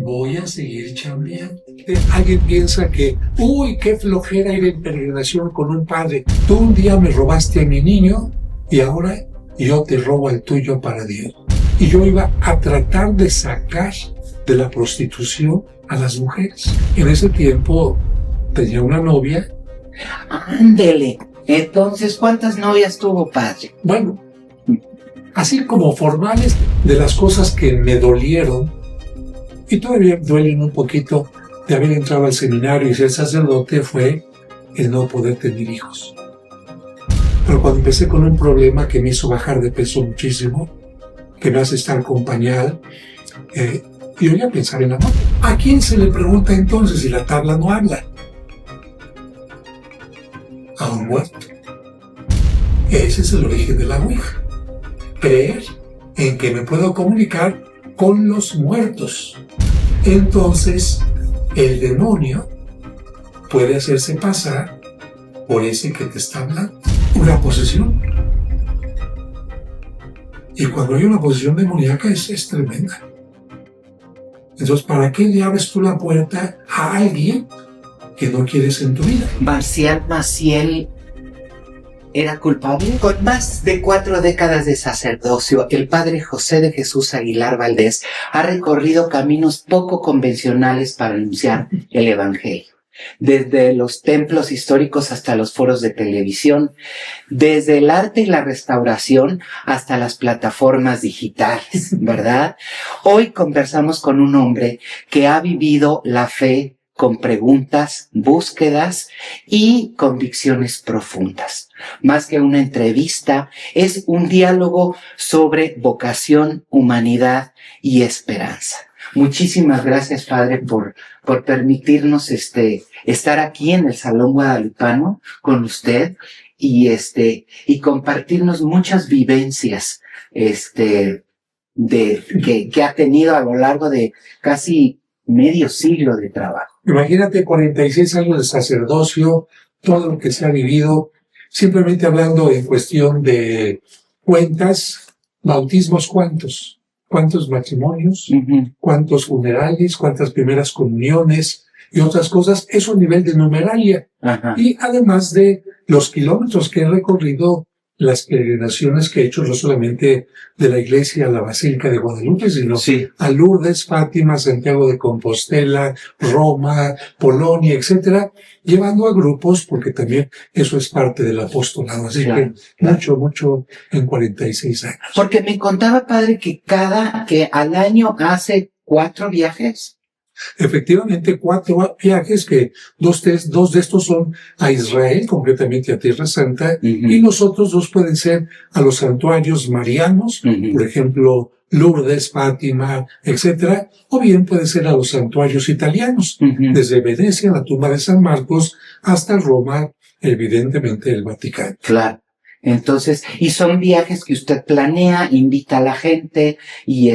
voy a seguir chambeando. Alguien piensa que, uy, qué flojera ir en peregrinación con un padre. Tú un día me robaste a mi niño y ahora yo te robo el tuyo para Dios. Y yo iba a tratar de sacar de la prostitución a las mujeres. En ese tiempo tenía una novia. Ándele. Entonces, ¿cuántas novias tuvo, padre? Bueno, así como formales, de las cosas que me dolieron, y todavía duelen un poquito de haber entrado al seminario y ser sacerdote, fue el no poder tener hijos. Pero cuando empecé con un problema que me hizo bajar de peso muchísimo, que me hace estar con pañal, yo ya pensaba en la muerte. ¿A quién se le pregunta entonces si la tabla no habla? A un muerto. Ese es el origen de la Ouija. Creer en que me puedo comunicar con los muertos. Entonces, el demonio puede hacerse pasar por ese que te está hablando. Una posesión. Y cuando hay una posesión demoníaca es tremenda. Entonces, ¿para qué le abres tú la puerta a alguien que no quieres en tu vida? Marcial Maciel era culpable. Con más de 4 décadas de sacerdocio, el padre José de Jesús Aguilar Valdés ha recorrido caminos poco convencionales para anunciar el evangelio. Desde los templos históricos hasta los foros de televisión, desde el arte y la restauración hasta las plataformas digitales, ¿verdad? Hoy conversamos con un hombre que ha vivido la fe con preguntas, búsquedas y convicciones profundas. Más que una entrevista, es un diálogo sobre vocación, humanidad y esperanza. Muchísimas gracias, padre, por permitirnos estar aquí en el Salón Guadalupano con usted y compartirnos muchas vivencias que ha tenido a lo largo de casi medio siglo de trabajo. Imagínate 46 años de sacerdocio, todo lo que se ha vivido, simplemente hablando en cuestión de cuentas, bautismos, ¿cuántos matrimonios? ¿Cuántos funerales? ¿Cuántas primeras comuniones? Y otras cosas, es un nivel de numeralia. Ajá. Y además de los kilómetros que he recorrido, las peregrinaciones que he hecho no solamente de la iglesia a la Basílica de Guadalupe, sino a Lourdes, Fátima, Santiago de Compostela, Roma, Polonia, etcétera, llevando a grupos, porque también eso es parte del apostolado. Así que mucho en 46 años. Porque me contaba, padre, que al año hace 4 viajes. Efectivamente, 4 viajes que dos de estos son a Israel, concretamente a Tierra Santa, y los otros 2 pueden ser a los santuarios marianos, por ejemplo, Lourdes, Fátima, etcétera, o bien puede ser a los santuarios italianos, desde Venecia, la tumba de San Marcos, hasta Roma, evidentemente el Vaticano. Claro. Entonces, y son viajes que usted planea, invita a la gente y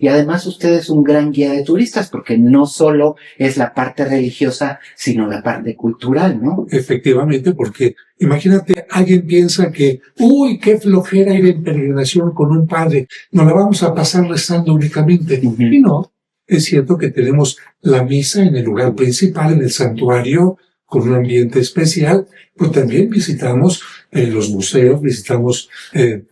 además usted es un gran guía de turistas porque no solo es la parte religiosa, sino la parte cultural, ¿no? Efectivamente, porque imagínate, alguien piensa que, uy, qué flojera ir en peregrinación con un padre, nos la vamos a pasar rezando únicamente. Y no, es cierto que tenemos la misa en el lugar principal, en el santuario, con un ambiente especial, pero también visitamos los museos, visitamos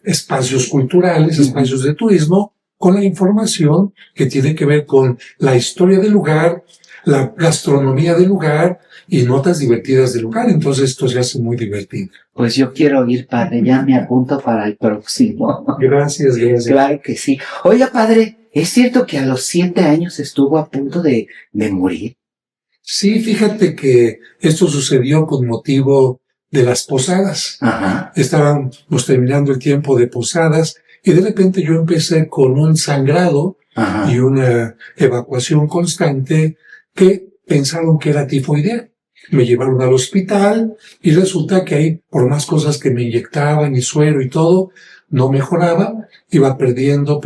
espacios culturales, espacios de turismo, con la información que tiene que ver con la historia del lugar, la gastronomía del lugar y notas divertidas del lugar. Entonces esto se hace muy divertido. Pues yo quiero ir, padre, ya me apunto para el próximo. Gracias. Claro que sí. Oiga, padre, ¿es cierto que a los 7 años estuvo a punto de morir? Sí, fíjate que esto sucedió con motivo de las posadas. Ajá. Estábamos terminando el tiempo de posadas y de repente yo empecé con un sangrado y una evacuación constante que pensaron que era tifoidea. Me llevaron al hospital y resulta que ahí, por más cosas que me inyectaban y suero y todo, no mejoraba, iba perdiendo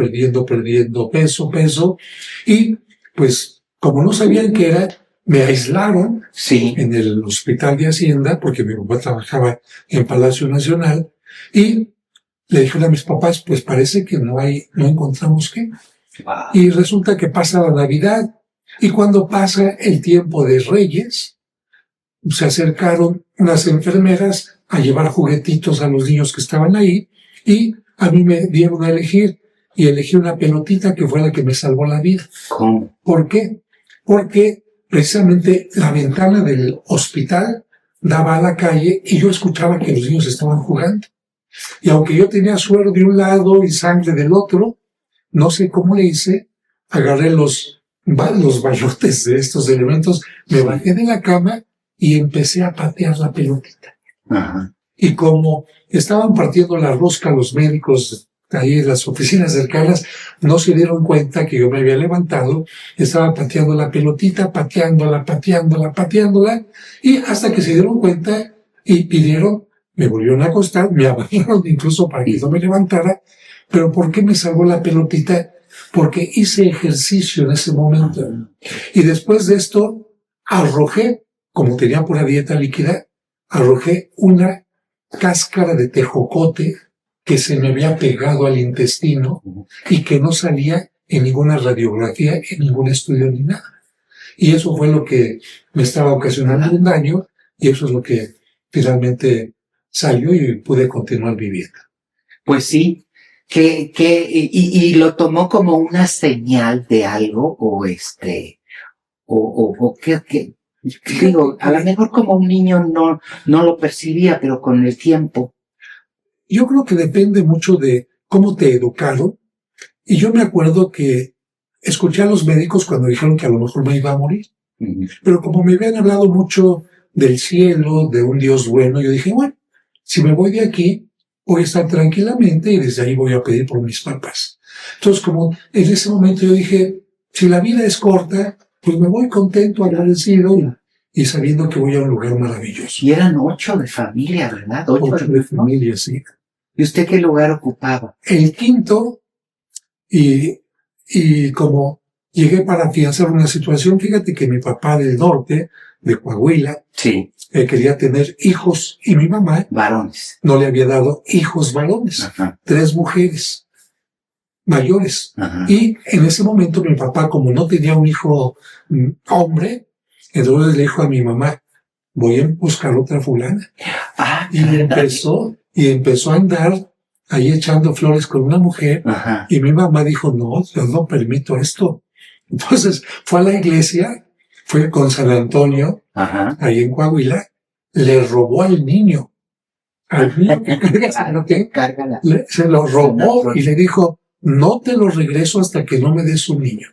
peso y pues como no sabían qué era, me aislaron en el hospital de Hacienda, porque mi papá trabajaba en Palacio Nacional, y le dijeron a mis papás, pues parece que no encontramos qué. Wow. Y resulta que pasa la Navidad, Y cuando pasa el tiempo de Reyes, se acercaron unas enfermeras a llevar juguetitos a los niños que estaban ahí, y a mí me dieron a elegir, y elegí una pelotita que fue la que me salvó la vida. ¿Cómo? ¿Por qué? Porque precisamente la ventana del hospital daba a la calle y yo escuchaba que los niños estaban jugando. Y aunque yo tenía suero de un lado y sangre del otro, no sé cómo le hice, agarré los bayotes de estos elementos, me bajé de la cama y empecé a patear la pelotita. Ajá. Y como estaban partiendo la rosca los médicos ahí en las oficinas cercanas, no se dieron cuenta que yo me había levantado, estaba pateando la pelotita, pateándola, y hasta que se dieron cuenta y pidieron, me volvieron a acostar, me abajaron incluso para que no me levantara. Pero ¿por qué me salvó la pelotita? Porque hice ejercicio en ese momento. Y después de esto, arrojé, como tenía pura dieta líquida, arrojé una cáscara de tejocote que se me había pegado al intestino y que no salía en ninguna radiografía, en ningún estudio ni nada. Y eso fue lo que me estaba ocasionando un daño, y eso es lo que finalmente salió y pude continuar viviendo. Pues sí, y lo tomó como una señal de algo, o que digo, a lo mejor como un niño no lo percibía, pero con el tiempo. Yo creo que depende mucho de cómo te educaron. Y yo me acuerdo que escuché a los médicos cuando dijeron que a lo mejor me iba a morir. Pero como me habían hablado mucho del cielo, de un Dios bueno, yo dije, bueno, si me voy de aquí, voy a estar tranquilamente y desde ahí voy a pedir por mis papás. Entonces, como en ese momento yo dije, si la vida es corta, pues me voy contento, agradecido y sabiendo que voy a un lugar maravilloso. Y eran 8 de familia, ¿verdad? 8 de familia, sí. ¿Y usted qué lugar ocupaba? El quinto, y como llegué para afianzar una situación, fíjate que mi papá del norte, de Coahuila, sí, quería tener hijos, y mi mamá varones no le había dado hijos varones. Ajá. 3 mujeres mayores. Ajá. Y en ese momento mi papá, como no tenía un hijo hombre, entonces le dijo a mi mamá, voy a buscar otra fulana. Y empezó a andar ahí echando flores con una mujer. Ajá. Y mi mamá dijo, no, yo no permito esto. Entonces fue a la iglesia, fue con San Antonio, Ajá, ahí en Coahuila, le robó al niño. Al niño se lo robó y le dijo, no te lo regreso hasta que no me des un niño.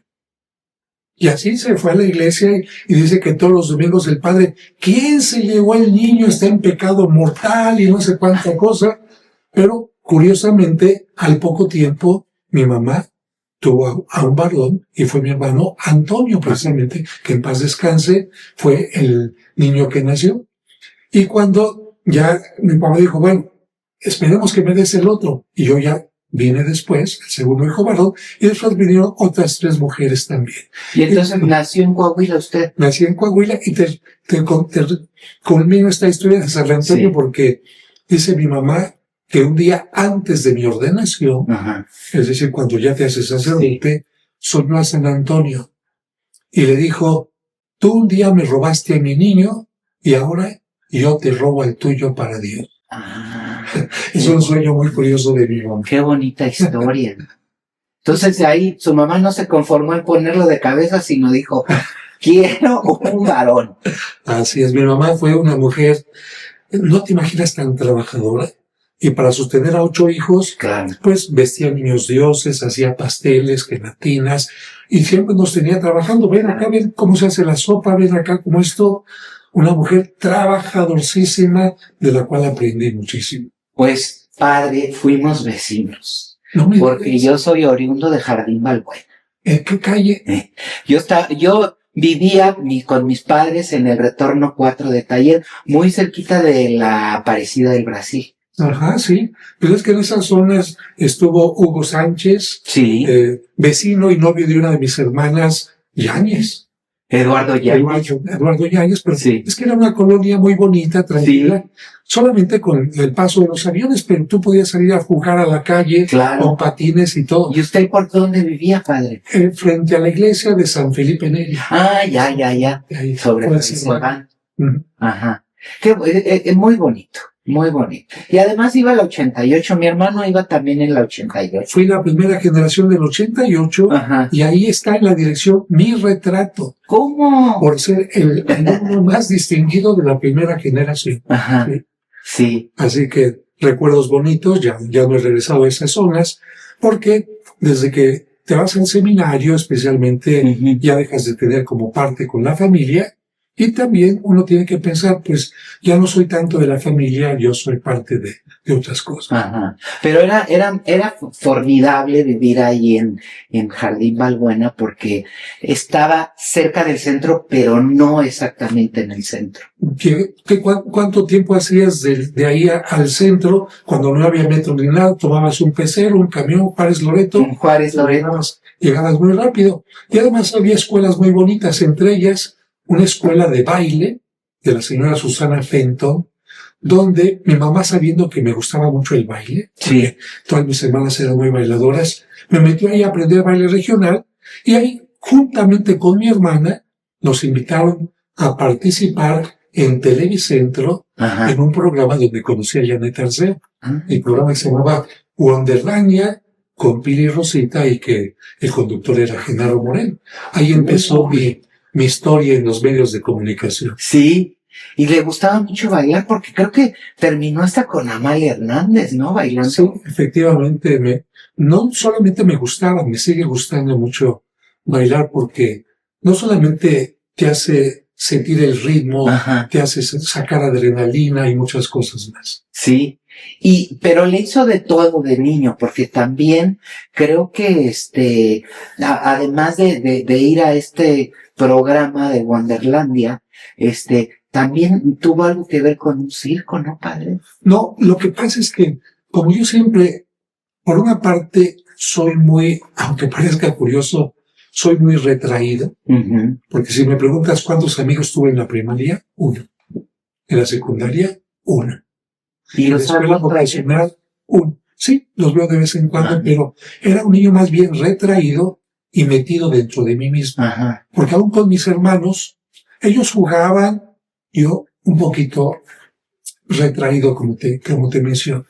Y así se fue a la iglesia y dice que todos los domingos el padre, ¿quién se llevó al niño? Está en pecado mortal y no sé cuánta cosa. Pero curiosamente, al poco tiempo, mi mamá tuvo a un varón y fue mi hermano Antonio, precisamente, que en paz descanse, fue el niño que nació. Y cuando ya mi papá dijo, bueno, esperemos que me des el otro. Y yo ya vine después, el segundo hijo varón, y después vinieron otras 3 mujeres también. Y entonces nació en Coahuila usted. Nací en Coahuila y te culmino esta historia de San Antonio, sí, porque dice mi mamá que un día antes de mi ordenación, ajá, es decir, cuando ya te haces sacerdote, sí, soñó a San Antonio y le dijo, tú un día me robaste a mi niño y ahora yo te robo el tuyo para Dios. Es un sueño muy curioso de mi mamá. Qué bonita historia. Entonces de ahí su mamá no se conformó en ponerlo de cabeza, sino dijo, quiero un varón. Así es, mi mamá fue una mujer, no te imaginas, tan trabajadora. Y para sostener a 8 hijos, claro, pues vestía niños dioses, hacía pasteles, gelatinas, y siempre nos tenía trabajando. Ven acá, ven cómo se hace la sopa, ven acá cómo esto. Una mujer trabajadorcísima, de la cual aprendí muchísimo. Pues, padre, fuimos vecinos. No me porque digas. Yo soy oriundo de Jardín Balbuena. ¿En qué calle? Yo vivía con mis padres en el Retorno 4 de Taller, muy cerquita de la Aparecida del Brasil. Ajá, sí. Pero es que en esas zonas estuvo Hugo Sánchez, sí, vecino y novio de una de mis hermanas, Yáñez. Eduardo Yáñez. Eduardo Yáñez, pero sí. Es que era una colonia muy bonita, tranquila, solamente con el paso de los aviones, pero tú podías salir a jugar a la calle, con patines y todo. ¿Y usted por dónde vivía, padre? Frente a la iglesia de San Felipe Neri. Ya. Ahí, sobre Ajá. Muy bonito. Muy bonito. Y además iba la 88, mi hermano iba también en la 88. Fui la primera generación del 88. Ajá. Y ahí está en la dirección mi retrato. ¿Cómo? Por ser el alumno más distinguido de la primera generación. Ajá. Sí. Así que recuerdos bonitos, ya no he regresado a esas zonas, porque desde que te vas al seminario, especialmente, ya dejas de tener como parte con la familia. Y también uno tiene que pensar, pues, ya no soy tanto de la familia, yo soy parte de otras cosas. Ajá. Pero era formidable vivir ahí en Jardín Balbuena porque estaba cerca del centro, pero no exactamente en el centro. ¿Cuánto tiempo hacías de ahí al centro cuando no había metro ni nada? Tomabas un pecero, un camión, Juárez Loreto. Llegabas muy rápido. Y además había escuelas muy bonitas, entre ellas una escuela de baile de la señora Susana Fenton, donde mi mamá, sabiendo que me gustaba mucho el baile, sí, todas mis hermanas eran muy bailadoras, me metió ahí a aprender baile regional, y ahí, juntamente con mi hermana, nos invitaron a participar en Televicentro, en un programa donde conocí a Janet Arceo. El programa se llamaba Wonderlandia, con Pili Rosita, y que el conductor era Genaro Moreno. Ahí empezó mi historia en los medios de comunicación. Sí, y le gustaba mucho bailar porque creo que terminó hasta con Amalia Hernández, ¿no? Bailando. Sí, efectivamente, no solamente me gustaba, me sigue gustando mucho bailar porque no solamente te hace sentir el ritmo, te hace sacar adrenalina y muchas cosas más. Sí, pero le hizo de todo de niño, porque también creo que además de ir a este programa de Wonderlandia, también tuvo algo que ver con un circo, ¿no, padre? No, lo que pasa es que, como yo siempre, por una parte, soy muy, aunque parezca curioso, soy muy retraído, porque si me preguntas cuántos amigos tuve en la primaria, uno. En la secundaria, uno. ¿Y en la escuela vocacional, uno. Sí, los veo de vez en cuando, pero era un niño más bien retraído y metido dentro de mí mismo. Porque aún con mis hermanos, ellos jugaban, yo un poquito retraído, como te menciono.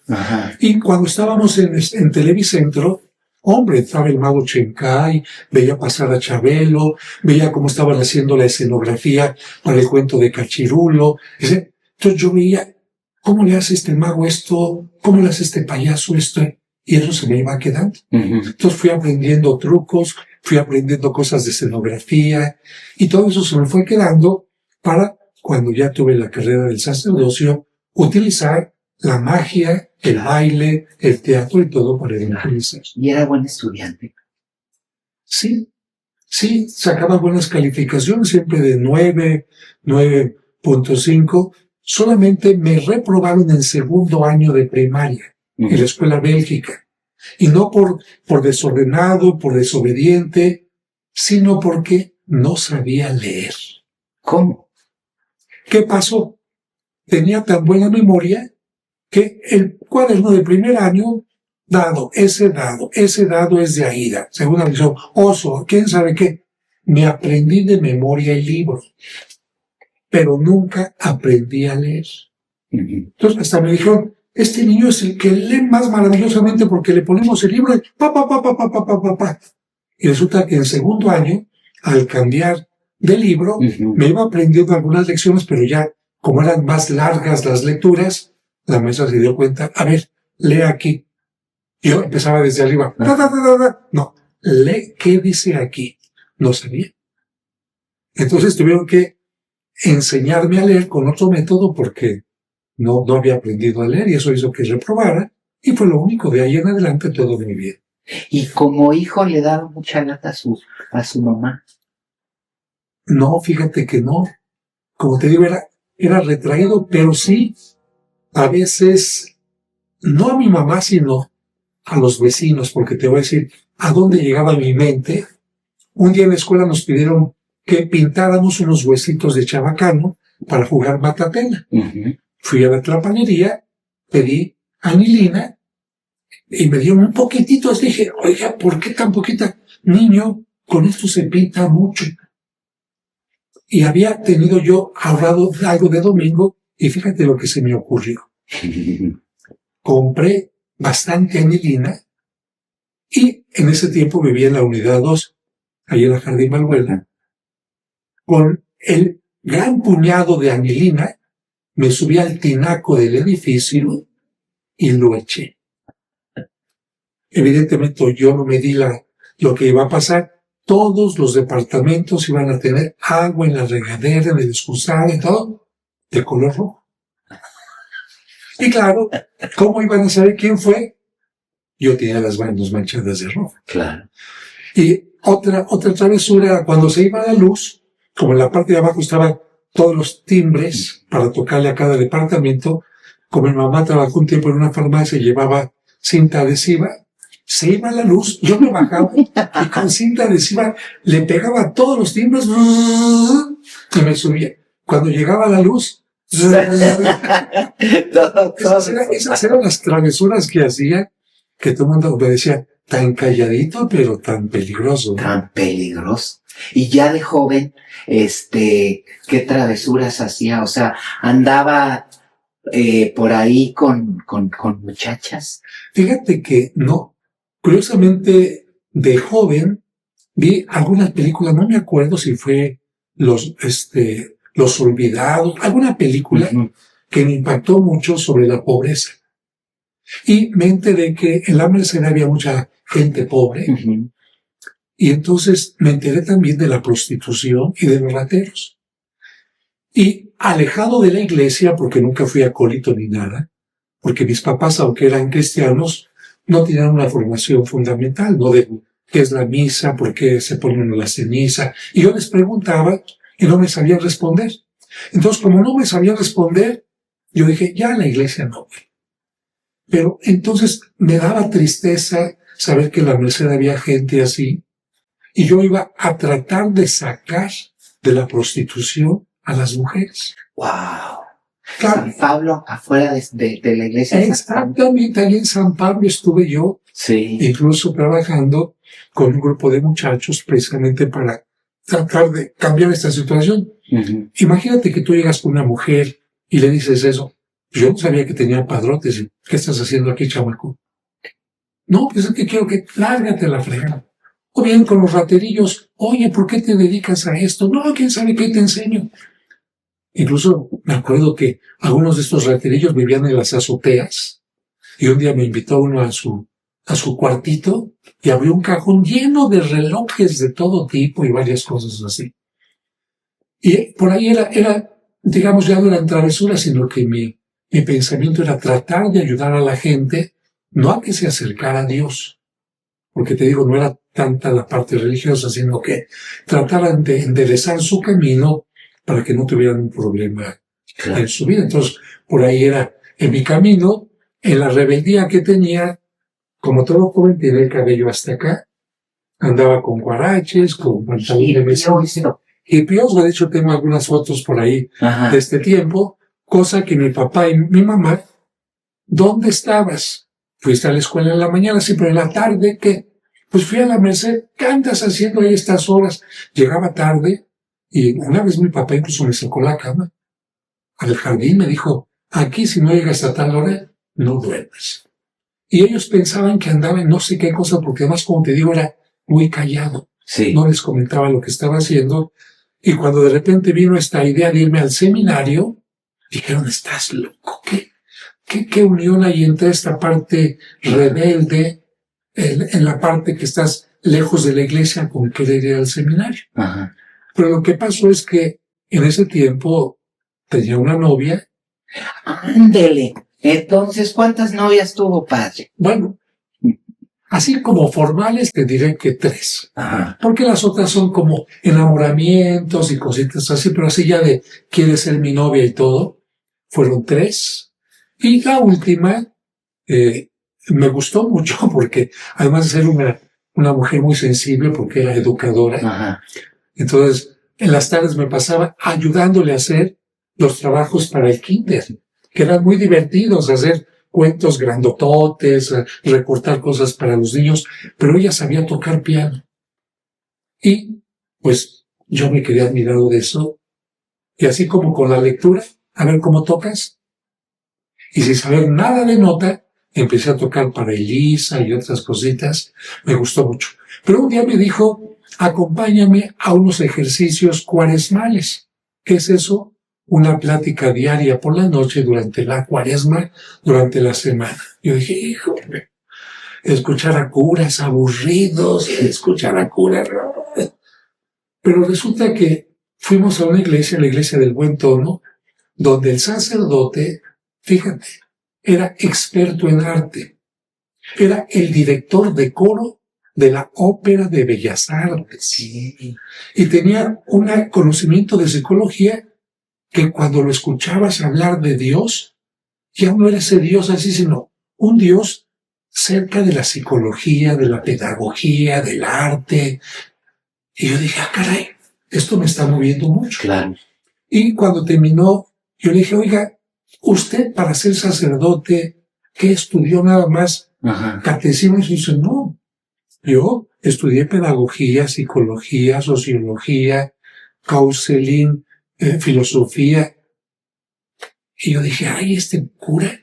Y cuando estábamos en Televicentro, hombre, estaba el mago Chencay, veía pasar a Chabelo, veía cómo estaban haciendo la escenografía para el cuento de Cachirulo. Entonces yo veía, ¿cómo le hace este mago esto? ¿Cómo le hace este payaso esto? Y eso se me iba quedando. Entonces fui aprendiendo trucos, fui aprendiendo cosas de escenografía, y todo eso se me fue quedando para, cuando ya tuve la carrera del sacerdocio, utilizar la magia, el baile, el teatro y todo para evangelizar. ¿Y era buen estudiante? Sí, sacaba buenas calificaciones, siempre de 9.5. Solamente me reprobaron en segundo año de primaria, en la escuela bélgica. Y no por desordenado, por desobediente, sino porque no sabía leer. ¿Cómo? ¿Qué pasó? Tenía tan buena memoria que el cuaderno de primer año, ese dado es de Aida, segunda lección, oso, quién sabe qué. Me aprendí de memoria el libro, pero nunca aprendí a leer. Entonces hasta me dijeron, este niño es el que lee más maravillosamente porque le ponemos el libro y pa. Y resulta que en segundo año, al cambiar de libro, me iba aprendiendo algunas lecciones, pero ya, como eran más largas las lecturas, la maestra se dio cuenta, a ver, lee aquí. Yo empezaba desde arriba, no, lee qué dice aquí. No sabía. Entonces tuvieron que enseñarme a leer con otro método porque no había aprendido a leer, y eso hizo que reprobara, y fue lo único. De ahí en adelante todo mi vida. ¿Y como hijo le daba mucha lata a su mamá? No, fíjate que no. Como te digo, era retraído, pero sí, a veces, no a mi mamá, sino a los vecinos, porque te voy a decir a dónde llegaba mi mente. Un día en la escuela nos pidieron que pintáramos unos huesitos de chabacano para jugar matatena. Fui a la trapanería, pedí anilina y me dieron un poquitito. Dije, oiga, ¿por qué tan poquita? Niño, con esto se pinta mucho. Y había tenido yo ahorrado algo de domingo y fíjate lo que se me ocurrió. Compré bastante anilina y en ese tiempo vivía en la unidad 2, ahí en la Jardín Manuela. Con el gran puñado de anilina me subí al tinaco del edificio y lo eché. Evidentemente yo no me di lo que iba a pasar. Todos los departamentos iban a tener agua en la regadera, en el excusado y todo, de color rojo. Y claro, ¿cómo iban a saber quién fue? Yo tenía las manos manchadas de rojo. Claro. Y otra travesura, cuando se iba la luz, como en la parte de abajo estaban todos los timbres para tocarle a cada departamento, como mi mamá trabajó un tiempo en una farmacia y llevaba cinta adhesiva, se iba la luz, yo me bajaba y con cinta adhesiva le pegaba a todos los timbres y me subía. Cuando llegaba la luz, esas eran las travesuras que hacía, que todo el mundo me decía, tan calladito, pero tan peligroso. Tan peligroso. Y ya de joven, ¿qué travesuras hacía? O sea, andaba por ahí con muchachas. Fíjate que no. Curiosamente, de joven, vi algunas películas, no me acuerdo si fue Los Olvidados, alguna película que me impactó mucho sobre la pobreza. Y me enteré que en la Merced había mucha gente pobre. Y entonces me enteré también de la prostitución y de los rateros. Y alejado de la iglesia, porque nunca fui acólito ni nada, porque mis papás, aunque eran cristianos, no tenían una formación fundamental, no de qué es la misa, por qué se pone uno la ceniza. Y yo les preguntaba y no me sabían responder. Entonces, como no me sabían responder, yo dije, ya en la iglesia no voy. Pero entonces me daba tristeza saber que en la Merced había gente así. Y yo iba a tratar de sacar de la prostitución a las mujeres. ¡Wow! Claro. San Pablo, afuera de la iglesia. Exactamente, ahí en San Pablo estuve yo, incluso trabajando con un grupo de muchachos precisamente para tratar de cambiar esta situación. Imagínate que tú llegas con una mujer y le dices eso. Yo no sabía que tenía padrotes. ¿Qué estás haciendo aquí, chamaco? No, pues es que quiero que lárgate a la fregada. O bien con los raterillos, oye, ¿por qué te dedicas a esto? No, quién sabe qué te enseño. Incluso me acuerdo que algunos de estos raterillos vivían en las azoteas y un día me invitó uno a su cuartito y abrió un cajón lleno de relojes de todo tipo y varias cosas así. Y por ahí era digamos, ya no eran travesuras, sino que mi pensamiento era tratar de ayudar a la gente, no a que se acercara a Dios, porque te digo, no era tanta la parte religiosa, sino que trataran de enderezar su camino para que no tuvieran un problema en su vida. Entonces, por ahí era en mi camino, en la rebeldía que tenía, como todo joven, tenía el cabello hasta acá, andaba con guaraches, con pantalón de mezclilla, y de hecho tengo algunas fotos por ahí de este tiempo, cosa que mi papá y mi mamá, ¿dónde estabas? Fuiste a la escuela en la mañana, sí, pero en la tarde, ¿qué? Pues fui a la Merced, ¿qué andas haciendo ahí estas horas? Llegaba tarde, y una vez mi papá incluso me sacó la cama al jardín, me dijo, aquí si no llegas a tal hora, no duermes. Y ellos pensaban que andaba en no sé qué cosa, porque además, como te digo, era muy callado. No les comentaba lo que estaba haciendo. Y cuando de repente vino esta idea de irme al seminario, dijeron, ¿estás loco? ¿Qué unión hay entre esta parte rebelde, en la parte que estás lejos de la iglesia, con querer ir al seminario? Pero lo que pasó es que en ese tiempo tenía una novia. Ándele. Entonces, ¿cuántas novias tuvo, padre? Bueno, así como formales te diré que 3. Porque las otras son como enamoramientos y cositas así, pero así ya de quiere ser mi novia y todo, fueron 3. Y la última me gustó mucho porque además de ser una mujer muy sensible porque era educadora, entonces en las tardes me pasaba ayudándole a hacer los trabajos para el kinder, que eran muy divertidos, hacer cuentos grandototes, recortar cosas para los niños, pero ella sabía tocar piano. Y pues yo me quedé admirado de eso. Y así como con la lectura, a ver cómo tocas. Y sin saber nada de nota, empecé a tocar para Elisa y otras cositas. Me gustó mucho. Pero un día me dijo, acompáñame a unos ejercicios cuaresmales. ¿Qué es eso? Una plática diaria por la noche durante la cuaresma, durante la semana. Yo dije, híjole, escuchar a curas aburridos, escuchar a curas. Pero resulta que fuimos a una iglesia, la iglesia del Buen Tono, donde el sacerdote, fíjate, era experto en arte. Era el director de coro de la Ópera de Bellas Artes. Sí. Y tenía un conocimiento de psicología que cuando lo escuchabas hablar de Dios, ya no era ese Dios así, sino un Dios cerca de la psicología, de la pedagogía, del arte. Y yo dije, caray, esto me está moviendo mucho. Claro. Y cuando terminó, yo le dije, oiga, usted para ser sacerdote, ¿qué estudió nada más? Catecismo. Y dice, no, yo estudié pedagogía, psicología, sociología, counseling, filosofía. Y yo dije, ay, este cura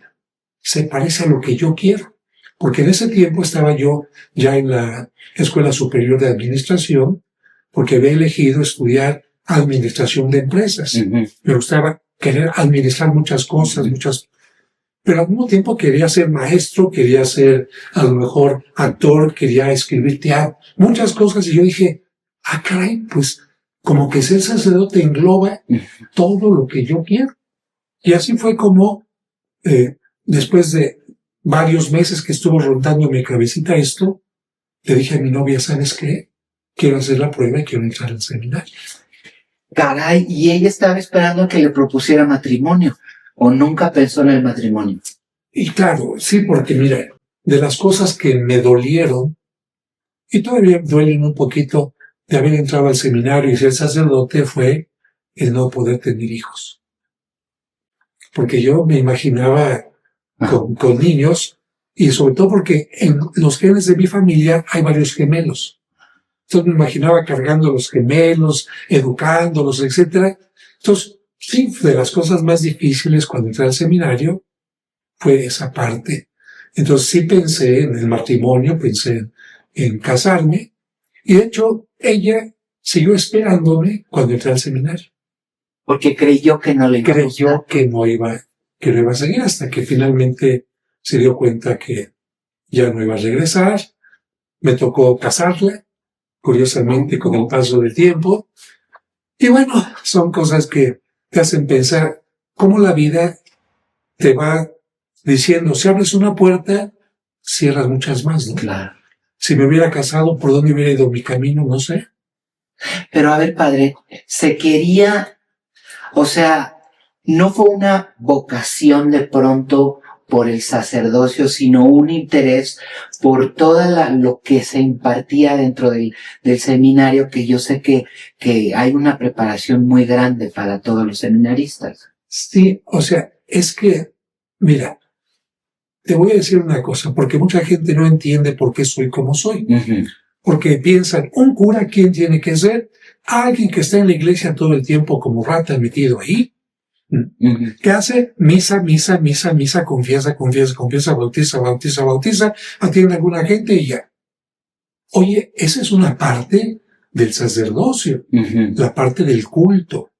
se parece a lo que yo quiero. Porque en ese tiempo estaba yo ya en la Escuela Superior de Administración, porque había elegido estudiar administración de empresas. Me gustaba querer administrar muchas cosas, pero al mismo tiempo quería ser maestro, quería ser a lo mejor actor, quería escribir teatro, muchas cosas. Y yo dije, caray, pues como que ser sacerdote engloba todo lo que yo quiero. Y así fue como, después de varios meses que estuvo rondando en mi cabecita esto, le dije a mi novia, ¿sabes qué? Quiero hacer la prueba y quiero entrar al seminario. Caray, y ella estaba esperando a que le propusiera matrimonio, o nunca pensó en el matrimonio. Y claro, sí, porque mira, de las cosas que me dolieron, y todavía duelen un poquito de haber entrado al seminario y ser sacerdote, fue el no poder tener hijos. Porque yo me imaginaba con niños, y sobre todo porque en los genes de mi familia hay varios gemelos. Entonces me imaginaba cargando los gemelos, educándolos, etc. Entonces, sí, de las cosas más difíciles cuando entré al seminario fue esa parte. Entonces sí pensé en el matrimonio, pensé en casarme, y de hecho ella siguió esperándome cuando entré al seminario. Porque creyó que no le iba a gustar. Creyó que no iba a seguir, hasta que finalmente se dio cuenta que ya no iba a regresar. Me tocó casarla, curiosamente, con el paso del tiempo. Y bueno, son cosas que te hacen pensar cómo la vida te va diciendo, si abres una puerta, cierras muchas más, ¿no? Claro. Si me hubiera casado, ¿por dónde hubiera ido mi camino? No sé. Pero a ver, padre, se quería, o sea, no fue una vocación de pronto por el sacerdocio, sino un interés por toda lo que se impartía dentro del seminario, que yo sé que hay una preparación muy grande para todos los seminaristas. Sí, o sea, es que, mira, te voy a decir una cosa, porque mucha gente no entiende por qué soy como soy. Porque piensan, un cura, ¿quién tiene que ser? Alguien que está en la iglesia todo el tiempo como rata metido ahí. ¿Qué hace? Misa, confiesa, bautiza, atiende a alguna gente y ya. Oye, esa es una parte del sacerdocio, la parte del culto.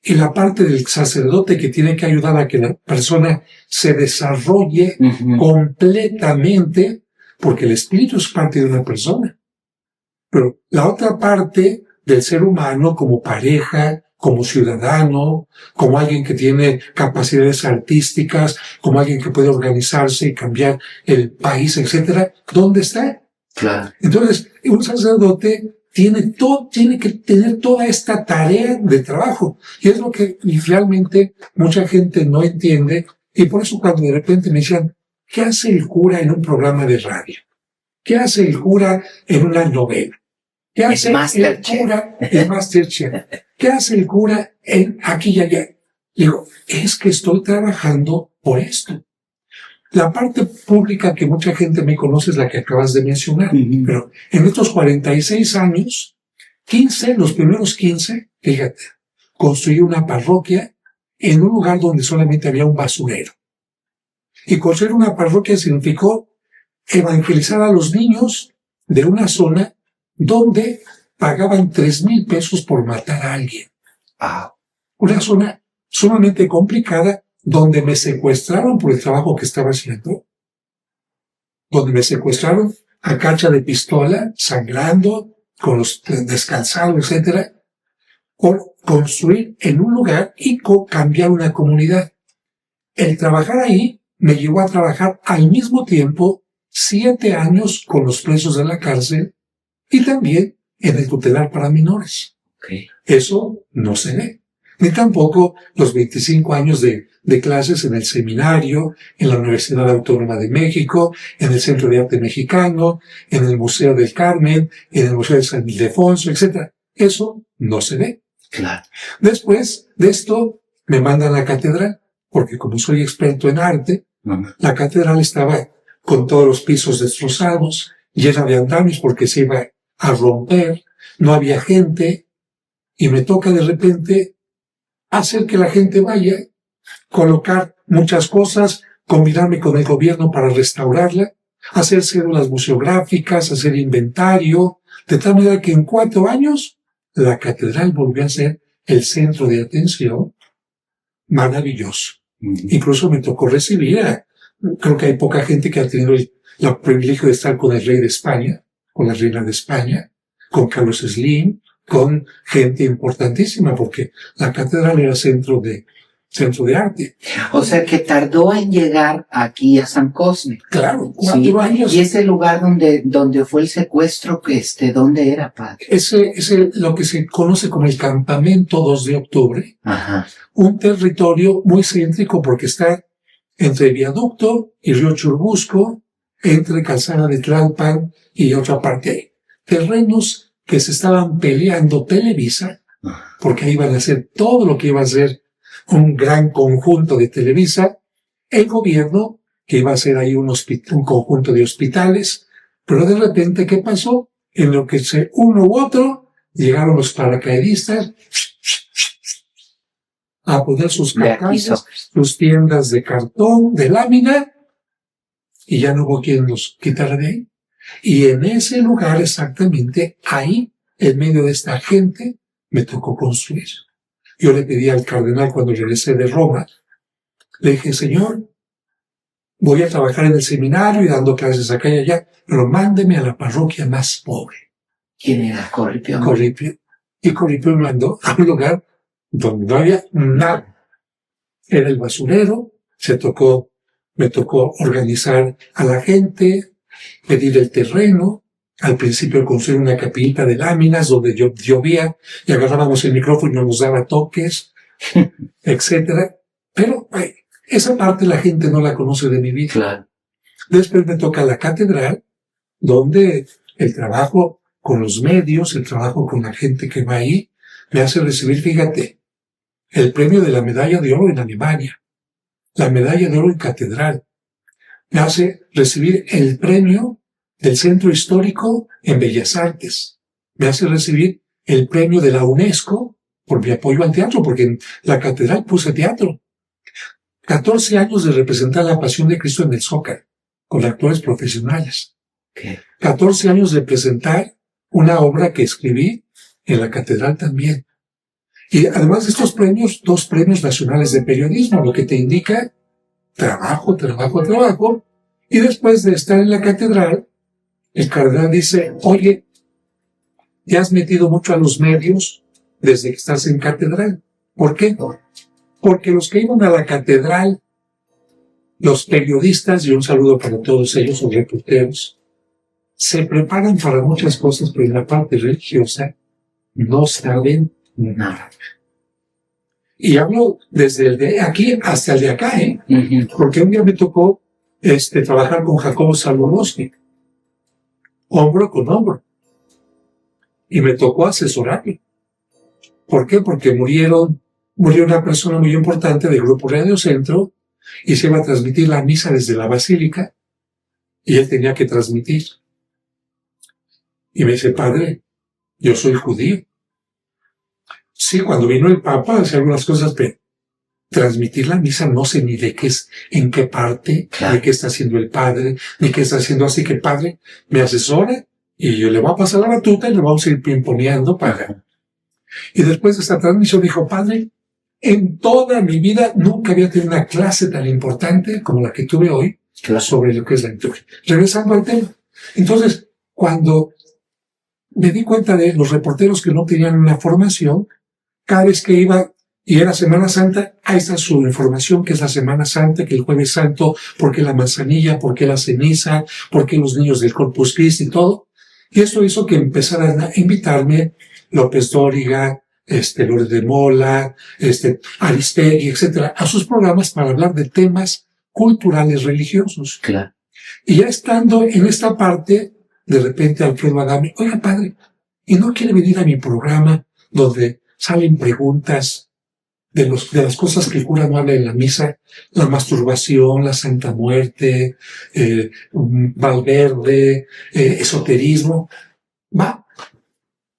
Y la parte del sacerdote que tiene que ayudar a que la persona se desarrolle completamente, porque el espíritu es parte de una persona. Pero la otra parte del ser humano como pareja, como ciudadano, como alguien que tiene capacidades artísticas, como alguien que puede organizarse y cambiar el país, etcétera, ¿dónde está? Claro. Entonces, un sacerdote tiene que tener toda esta tarea de trabajo. Y es lo que realmente mucha gente no entiende. Y por eso cuando de repente me decían, ¿qué hace el cura en un programa de radio? ¿Qué hace el cura en una novela? ¿Qué hace el cura? El Masterchef. ¿Qué hace el cura aquí y allá? Digo, es que estoy trabajando por esto. La parte pública que mucha gente me conoce es la que acabas de mencionar, pero en estos 46 años, los primeros 15, fíjate, construí una parroquia en un lugar donde solamente había un basurero. Y construir una parroquia significó evangelizar a los niños de una zona donde pagaban 3,000 pesos por matar a alguien. Una zona sumamente complicada, donde me secuestraron por el trabajo que estaba haciendo, donde me secuestraron a cacha de pistola, sangrando, con los descalzados, etcétera, por construir en un lugar y cambiar una comunidad. El trabajar ahí me llevó a trabajar al mismo tiempo 7 años con los presos de la cárcel y también en el tutelar para menores. Eso no se ve. Ni tampoco los 25 años de clases en el seminario, en la Universidad Autónoma de México, en el Centro de Arte Mexicano, en el Museo del Carmen, en el Museo de San Ildefonso, etc. Eso no se ve. Claro. Después de esto, me mandan a la catedral, porque como soy experto en arte, la catedral estaba con todos los pisos destrozados, llena de andamios porque se iba a romper, no había gente, y me toca de repente hacer que la gente vaya, colocar muchas cosas, combinarme con el gobierno para restaurarla, hacer cédulas museográficas, hacer inventario, de tal manera que en 4 años la catedral volvió a ser el centro de atención maravilloso. Incluso me tocó recibir creo que hay poca gente que ha tenido el privilegio de estar con el rey de España, con la reina de España, con Carlos Slim, con gente importantísima, porque la catedral era centro de arte. O sea que tardó en llegar aquí a San Cosme. Claro, 4 años. Y ese lugar donde fue el secuestro, ¿dónde era, padre? Ese lo que se conoce como el Campamento 2 de Octubre. Un territorio muy céntrico porque está entre Viaducto y Río Churubusco, entre Calzada de Tlalpan y otra parte ahí. Terrenos que se estaban peleando Televisa, porque ahí iban a hacer todo lo que iba a ser un gran conjunto de Televisa, el gobierno, que iba a hacer ahí un conjunto de hospitales, pero de repente, ¿qué pasó? En lo que uno u otro, llegaron los paracaidistas a poner sus carcasas, sus tiendas de cartón, de lámina, y ya no hubo quien los quitara de ahí. Y en ese lugar exactamente, ahí, en medio de esta gente, me tocó construir. Yo le pedí al cardenal cuando regresé de Roma, le dije, Señor, voy a trabajar en el seminario y dando clases acá y allá, pero mándeme a la parroquia más pobre. ¿Quién era? Corripio. Corripio. Y Corripio me mandó a un lugar donde no había nada. Era el basurero, me tocó organizar a la gente, pedir el terreno, al principio construir una capillita de láminas donde llovía y agarrábamos el micrófono y nos daba toques, etcétera. Pero esa parte la gente no la conoce de mi vida. Claro. Después me toca la catedral, donde el trabajo con los medios, el trabajo con la gente que va ahí, me hace recibir, fíjate, el premio de la medalla de oro en Alemania, la medalla de oro en catedral. Me hace recibir el premio del Centro Histórico en Bellas Artes. Me hace recibir el premio de la UNESCO por mi apoyo al teatro, porque en la catedral puse teatro. 14 años de representar la Pasión de Cristo en el Zócalo, con actores profesionales. 14 años de presentar una obra que escribí en la catedral también. Y además de estos premios, 2 premios nacionales de periodismo, lo que te indica trabajo. Y después de estar en la catedral, el cardenal dice, oye, te has metido mucho a los medios desde que estás en catedral. ¿Por qué? Porque los que iban a la catedral, los periodistas, y un saludo para todos ellos, los reporteros, se preparan para muchas cosas, pero en la parte religiosa no saben nada. Y hablo desde el de aquí hasta el de acá, porque un día me tocó trabajar con Jacobo Zabludowski, hombro con hombro. y me tocó asesorarme. ¿Por qué? Porque murió una persona muy importante del Grupo Radio Centro y se iba a transmitir la misa desde la basílica y él tenía que transmitir. Y me dice, padre, yo soy judío. Sí, cuando vino el Papa hacía algunas cosas, pero transmitir la misa no sé ni de qué es, en qué parte, claro, de qué está haciendo el padre, ni qué está haciendo, así que el padre me asesora y yo le voy a pasar la batuta y le vamos a ir pimponeando para... Y después de esta transmisión dijo, padre, en toda mi vida nunca había tenido una clase tan importante como la que tuve hoy, claro, sobre lo que es la liturgia. Regresando al tema. Entonces, cuando me di cuenta de los reporteros que no tenían una formación, cada vez que iba y era Semana Santa, ahí está su información, que es la Semana Santa, que el Jueves Santo, por qué la manzanilla, por qué la ceniza, por qué los niños del Corpus Christi y todo. Y esto hizo que empezaran a invitarme López Dóriga, Loret de Mola, Aristegui, etcétera, a sus programas para hablar de temas culturales religiosos. Claro. Y ya estando en esta parte, de repente Alfredo Adame, oiga padre, ¿y no quiere venir a mi programa donde salen preguntas de las cosas que el cura no habla en la misa? La masturbación, la Santa Muerte, Valverde, esoterismo. Va.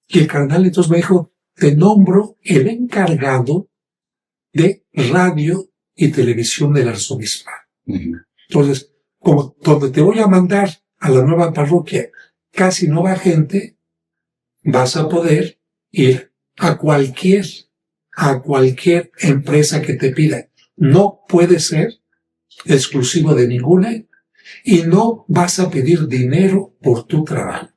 Y el cardenal entonces me dijo, te nombro el encargado de radio y televisión del arzobispado. Entonces, como donde te voy a mandar a la nueva parroquia casi no va gente, vas a poder ir a cualquier empresa que te pida. No puede ser exclusivo de ninguna y no vas a pedir dinero por tu trabajo.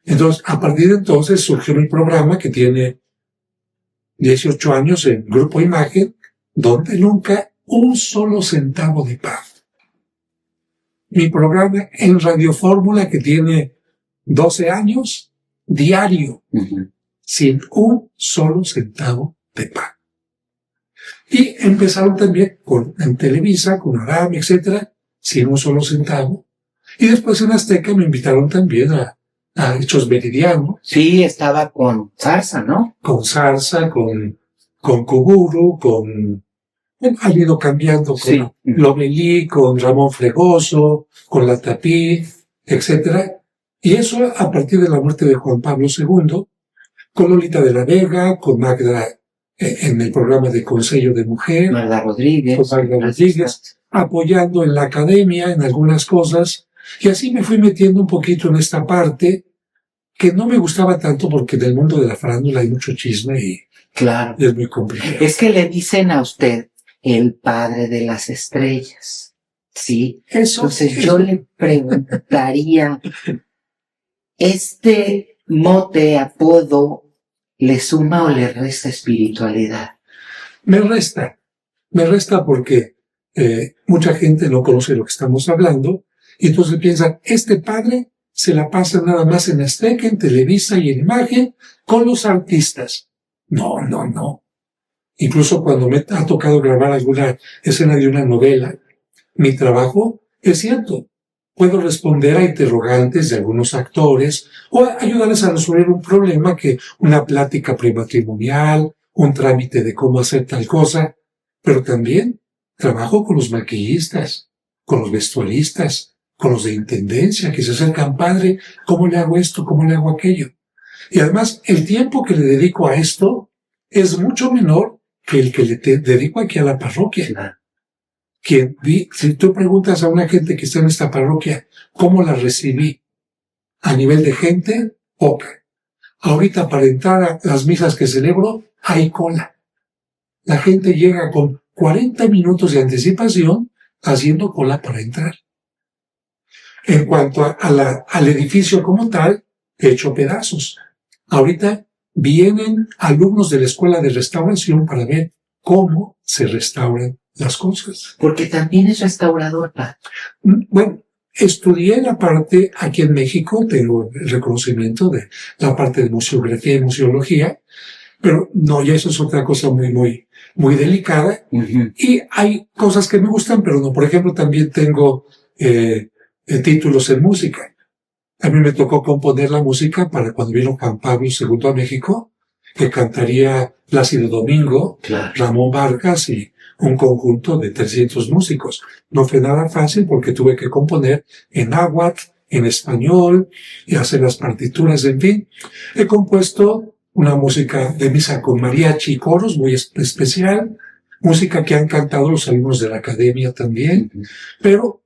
Entonces, a partir de entonces surgió mi programa que tiene 18 años en Grupo Imagen, donde nunca un solo centavo de pago. Mi programa en Radio Fórmula que tiene 12 años, diario, sin un solo centavo de pago. Y empezaron también en Televisa, con Aram, etcétera, sin un solo centavo. Y después en Azteca me invitaron también a Hechos Meridianos. Sí, estaba con Zarza, ¿no? Con Zarza, con Kuguru, ha ido cambiando con Lomelí, con Ramón Fregoso, con La Tapí, etcétera. Y eso a partir de la muerte de Juan Pablo II, con Lolita de la Vega, con Magda en el programa de Consejo de Mujer, Magda Rodríguez, apoyando en la academia, en algunas cosas. Y así me fui metiendo un poquito en esta parte que no me gustaba tanto porque en el mundo de la farándula hay mucho chisme y claro, es muy complicado. Es que le dicen a usted el padre de las estrellas, ¿sí? Entonces yo le preguntaría, ¿este mote, apodo, le suma o le resta espiritualidad? Me resta porque mucha gente no conoce lo que estamos hablando y entonces piensan, este padre se la pasa nada más en Azteca, en Televisa y en Imagen con los artistas. No. Incluso cuando me ha tocado grabar alguna escena de una novela, mi trabajo es cierto. Puedo responder a interrogantes de algunos actores o ayudarles a resolver un problema que una plática prematrimonial, un trámite de cómo hacer tal cosa, pero también trabajo con los maquillistas, con los vestuaristas, con los de intendencia que se acercan, padre, ¿cómo le hago esto? ¿Cómo le hago aquello? Y además, el tiempo que le dedico a esto es mucho menor que el que le dedico aquí a la parroquia. Si tú preguntas a una gente que está en esta parroquia, ¿cómo la recibí? A nivel de gente, poca. Ahorita para entrar a las misas que celebro, hay cola. La gente llega con 40 minutos de anticipación haciendo cola para entrar. En cuanto al edificio como tal, he hecho pedazos. Ahorita vienen alumnos de la escuela de restauración para ver cómo se restauran las cosas. Porque también es restaurador, ¿pa? Bueno, estudié la parte aquí en México, tengo el reconocimiento de la parte de museografía y museología, pero no, ya eso es otra cosa muy delicada. Y hay cosas que me gustan, pero no. Por ejemplo, también tengo títulos en música. A mí me tocó componer la música para cuando vino Juan Pablo II a México, que cantaría Plácido Domingo, claro, Ramón Vargas y un conjunto de 300 músicos. No fue nada fácil porque tuve que componer en náhuatl, en español, y hacer las partituras, en fin. He compuesto una música de misa con mariachi y coros muy especial, música que han cantado los alumnos de la academia también, pero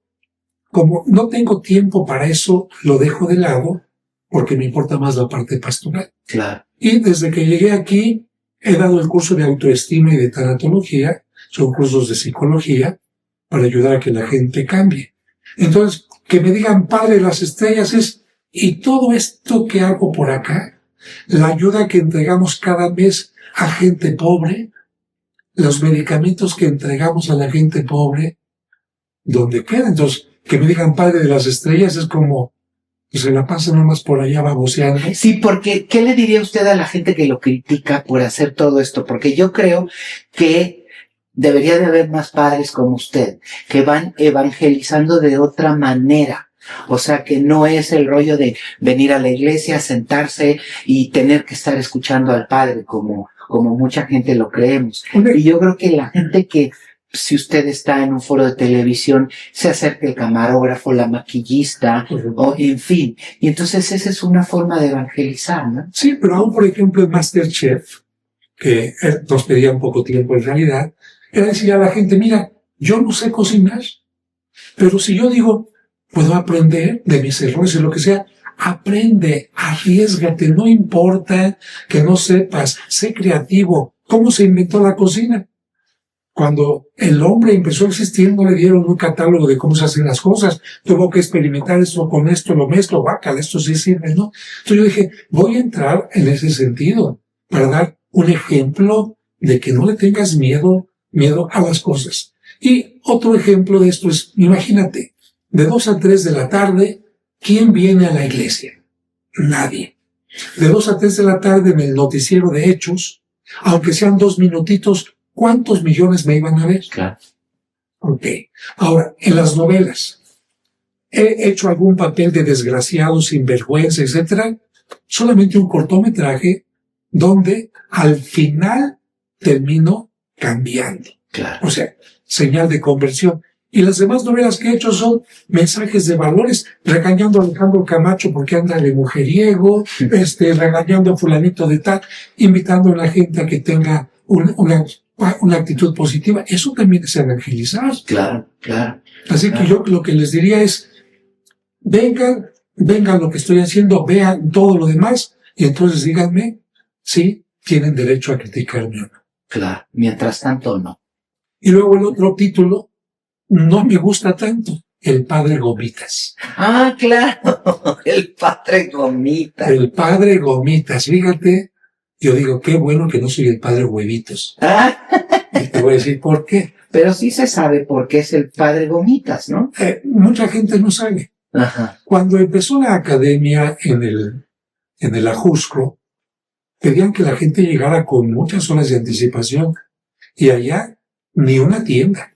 como no tengo tiempo para eso, lo dejo de lado porque me importa más la parte pastoral. Claro. Y desde que llegué aquí, he dado el curso de autoestima y de tanatología, son cursos de psicología, para ayudar a que la gente cambie. Entonces, que me digan Padre de las Estrellas es, y todo esto que hago por acá, la ayuda que entregamos cada mes a gente pobre, los medicamentos que entregamos a la gente pobre, ¿dónde quedan? Entonces, que me digan Padre de las Estrellas es como, se la pasa nomás por allá baboseando. Sí, porque, ¿qué le diría usted a la gente que lo critica por hacer todo esto? Porque yo creo que debería de haber más padres como usted, que van evangelizando de otra manera. O sea, que no es el rollo de venir a la iglesia, sentarse y tener que estar escuchando al padre como mucha gente lo creemos. Y yo creo que la gente que, si usted está en un foro de televisión, se acerca el camarógrafo, la maquillista, o en fin. Y entonces esa es una forma de evangelizar, ¿no? Sí, pero aún, por ejemplo, el MasterChef, que nos pedía un poco tiempo en realidad, era decir a la gente, mira, yo no sé cocinar, pero si yo digo, puedo aprender de mis errores y lo que sea, aprende, arriésgate, no importa que no sepas, sé creativo. ¿Cómo se inventó la cocina? Cuando el hombre empezó a existir, no le dieron un catálogo de cómo se hacen las cosas. Tuvo que experimentar esto con esto, lo mezclo, guácala, esto sí sirve, ¿no? Entonces yo dije, voy a entrar en ese sentido para dar un ejemplo de que no le tengas miedo a las cosas. Y otro ejemplo de esto es, imagínate, de 2 a 3 de la tarde, ¿quién viene a la iglesia? Nadie. De 2 a 3 de la tarde en el noticiero de Hechos, aunque sean 2 minutitos, ¿cuántos millones me iban a ver? Claro. Ok. Ahora, en las novelas, ¿he hecho algún papel de desgraciado, sinvergüenza, etcétera? Solamente un cortometraje donde al final termino cambiando. Claro. O sea, señal de conversión. Y las demás novelas que he hecho son mensajes de valores, regañando a Alejandro Camacho porque anda de mujeriego, regañando a fulanito de tal, invitando a la gente a que tenga una actitud positiva. Eso también es evangelizar. Claro, claro. Así que yo lo que les diría es, vengan lo que estoy haciendo, vean todo lo demás, y entonces díganme si tienen derecho a criticarme o no. Claro, mientras tanto no. Y luego el otro título, no me gusta tanto, El Padre Gomitas. Ah, claro, el Padre Gomitas. El Padre Gomitas, fíjate, yo digo, qué bueno que no soy el Padre Huevitos. Y te voy a decir por qué. Pero sí se sabe por qué es el Padre Gomitas, ¿no? Mucha gente no sabe. Ajá. Cuando empezó la academia en el Ajusco, pedían que la gente llegara con muchas horas de anticipación, y allá ni una tienda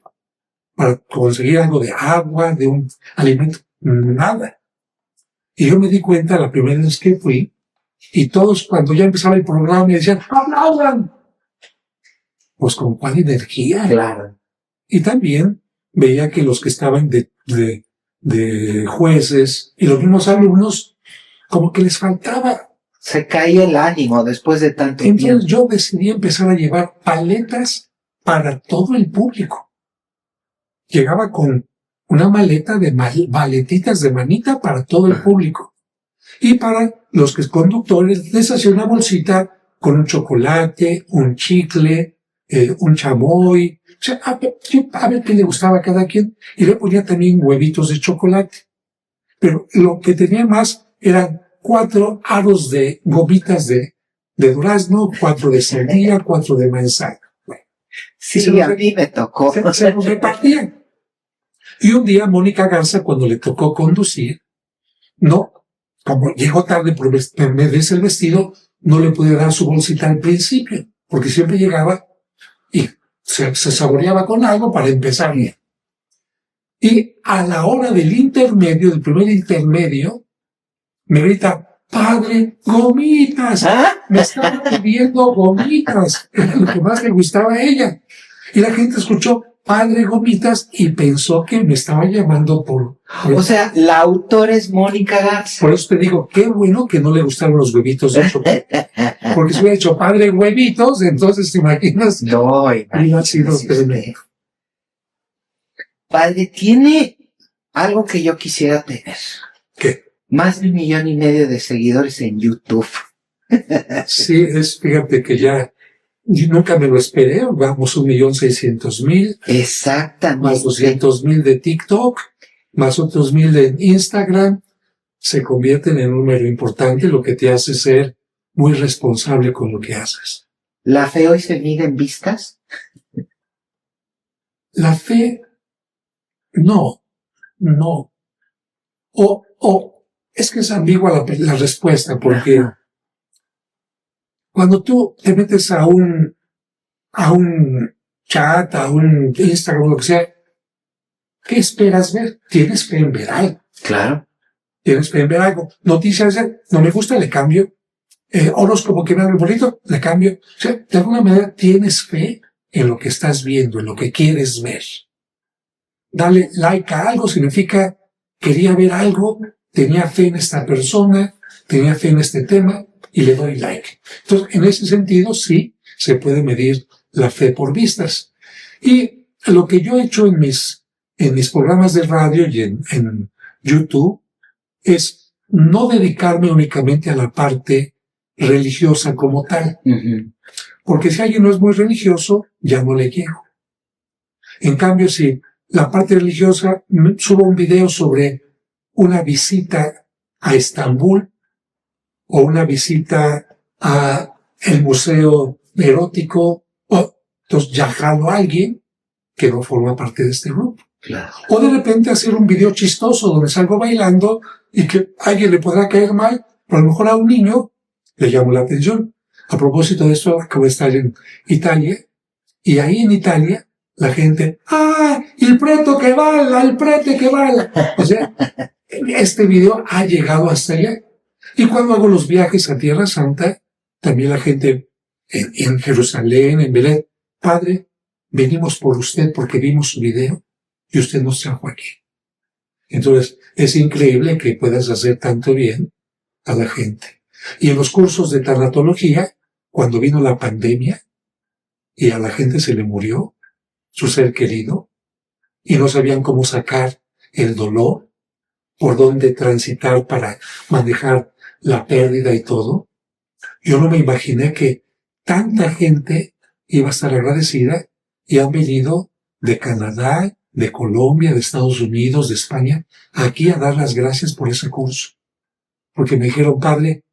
para conseguir algo de agua, de un alimento, nada. Y yo me di cuenta la primera vez que fui, y todos cuando ya empezaba el programa me decían, ¡aplaudan! Pues con cuál energía. Claro. Y también veía que los que estaban de jueces y los mismos alumnos, como que les faltaba. Se caía el ánimo después de tanto tiempo. Entonces tiempo. yo decidí empezar a llevar paletas para todo el público. Llegaba con una maleta de maletitas de manita para todo el público. Y para los que conductores les hacía una bolsita con un chocolate, un chicle, un chamoy. O sea, a ver qué le gustaba a cada quien. Y le ponía también huevitos de chocolate. Pero lo que tenía más eran 4 aros de gomitas de durazno, 4 de sandía, 4 de manzana. Bueno, sí, a mí me tocó. Se los repartían. Y un día Mónica Garza, cuando le tocó conducir, como llegó tarde por me des el vestido, no le pude dar su bolsita al principio, porque siempre llegaba y se saboreaba con algo para empezar bien. Y a la hora del intermedio, del primer intermedio, me grita, padre, gomitas, me estaba pidiendo gomitas, era lo que más le gustaba a ella. Y la gente escuchó, padre, gomitas, y pensó que me estaba llamando por... O sea, la autora es Mónica Garza. Por eso te digo, qué bueno que no le gustaron los huevitos de chocolate. Porque si hubiera hecho padre huevitos, entonces te imaginas. No, ha sido tremendo. Padre, tiene algo que yo quisiera tener. ¿Qué? Más de 1,5 millones de seguidores en YouTube. Sí, fíjate que ya yo nunca me lo esperé. Vamos 1,600,000. Exactamente. Más 200,000 de TikTok, más otros 1,000 de Instagram. Se convierten en un número importante, lo que te hace ser muy responsable con lo que haces. ¿La fe hoy se mide en vistas? La fe, no. Es que es ambigua la respuesta, porque cuando tú te metes a un chat, a un Instagram, lo que sea, ¿qué esperas ver? Tienes fe en ver algo. Claro. Tienes fe en ver algo. Noticias, no me gusta, le cambio. Horóscopo que me abre bonito, le cambio. O sea, de alguna manera tienes fe en lo que estás viendo, en lo que quieres ver. Dale like a algo significa quería ver algo, tenía fe en esta persona, tenía fe en este tema y le doy like. Entonces, en ese sentido, sí, se puede medir la fe por vistas. Y lo que yo he hecho en mis programas de radio y en YouTube es no dedicarme únicamente a la parte religiosa como tal. Porque si alguien no es muy religioso, ya no le llego. En cambio, si la parte religiosa, subo un video sobre una visita a Estambul o una visita a el museo erótico, entonces ya jalo a alguien que no forma parte de este grupo. Claro. O de repente hacer un video chistoso donde salgo bailando y que a alguien le podrá caer mal, pero a lo mejor a un niño le llamo la atención. A propósito de esto, acabo de estar en Italia, y ahí en Italia la gente, el prete que bala. O sea, este video ha llegado hasta allá. Y cuando hago los viajes a Tierra Santa, también la gente en Jerusalén, en Belén, padre, venimos por usted porque vimos su video y usted nos trajo aquí. Entonces, es increíble que puedas hacer tanto bien a la gente. Y en los cursos de tanatología, cuando vino la pandemia y a la gente se le murió su ser querido y no sabían cómo sacar el dolor, por dónde transitar para manejar la pérdida y todo, yo no me imaginé que tanta gente iba a estar agradecida y han venido de Canadá, de Colombia, de Estados Unidos, de España, aquí a dar las gracias por ese curso. Porque me dijeron, padre,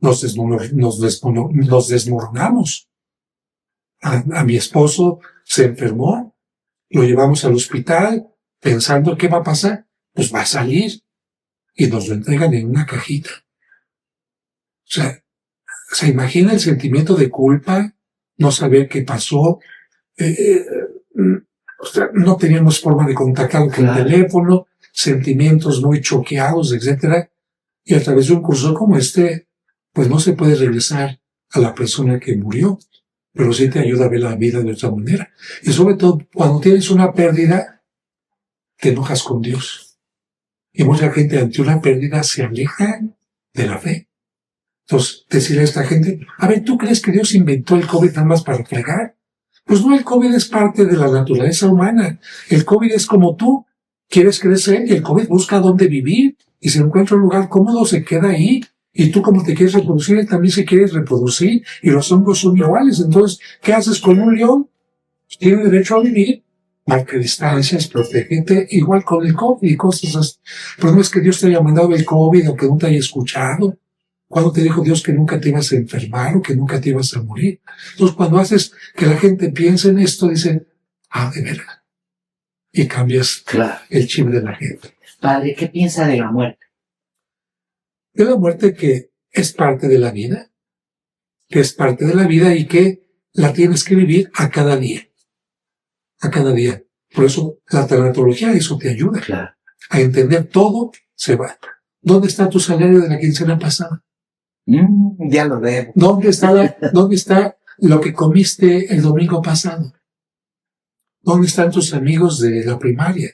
nos desmoronamos. A mi esposo se enfermó, lo llevamos al hospital pensando qué va a pasar. Pues va a salir y nos lo entregan en una cajita. O sea, ¿se imagina el sentimiento de culpa? No saber qué pasó. O sea, no teníamos forma de contactar con el teléfono, sentimientos muy choqueados, etcétera. Y a través de un curso como este, pues no se puede regresar a la persona que murió, pero sí te ayuda a ver la vida de otra manera. Y sobre todo, cuando tienes una pérdida, te enojas con Dios. Y mucha gente ante una pérdida se aleja de la fe. Entonces, decirle a esta gente, a ver, ¿tú crees que Dios inventó el COVID nada más para fregar? Pues no, el COVID es parte de la naturaleza humana. El COVID es como tú. Quieres crecer y el COVID busca dónde vivir. Y si encuentra un lugar cómodo, se queda ahí. Y tú, como te quieres reproducir, él también se quiere reproducir. Y los hongos son iguales. Entonces, ¿qué haces con un león? Pues tiene derecho a vivir. Marca distancias, protégete, igual con el COVID y cosas así. Pero no es que Dios te haya mandado el COVID o que no te haya escuchado. ¿Cuándo te dijo Dios que nunca te ibas a enfermar o que nunca te ibas a morir? Entonces, cuando haces que la gente piense en esto, dicen, de verdad. Y cambias el chip de la gente. Padre, ¿qué piensa de la muerte? De la muerte que es parte de la vida. Que es parte de la vida y que la tienes que vivir a cada día. A cada día. Por eso la tanatología, eso te ayuda. A entender todo, se va. ¿Dónde está tu salario de la quincena pasada? Ya lo veo. ¿Dónde está lo que comiste el domingo pasado? ¿Dónde están tus amigos de la primaria?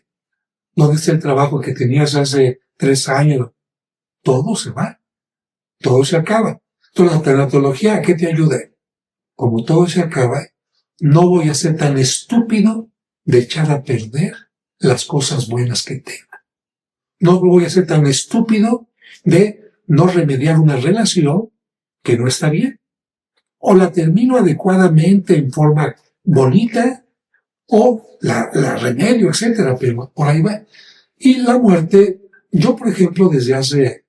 ¿Dónde está el trabajo que tenías hace 3 años? Todo se va. Todo se acaba. Entonces, la tanatología, ¿a qué te ayuda? Como todo se acaba, no voy a ser tan estúpido de echar a perder las cosas buenas que tengo. No voy a ser tan estúpido de no remediar una relación que no está bien. O la termino adecuadamente en forma bonita, o la remedio, etcétera, pero por ahí va. Y la muerte, yo por ejemplo, desde hace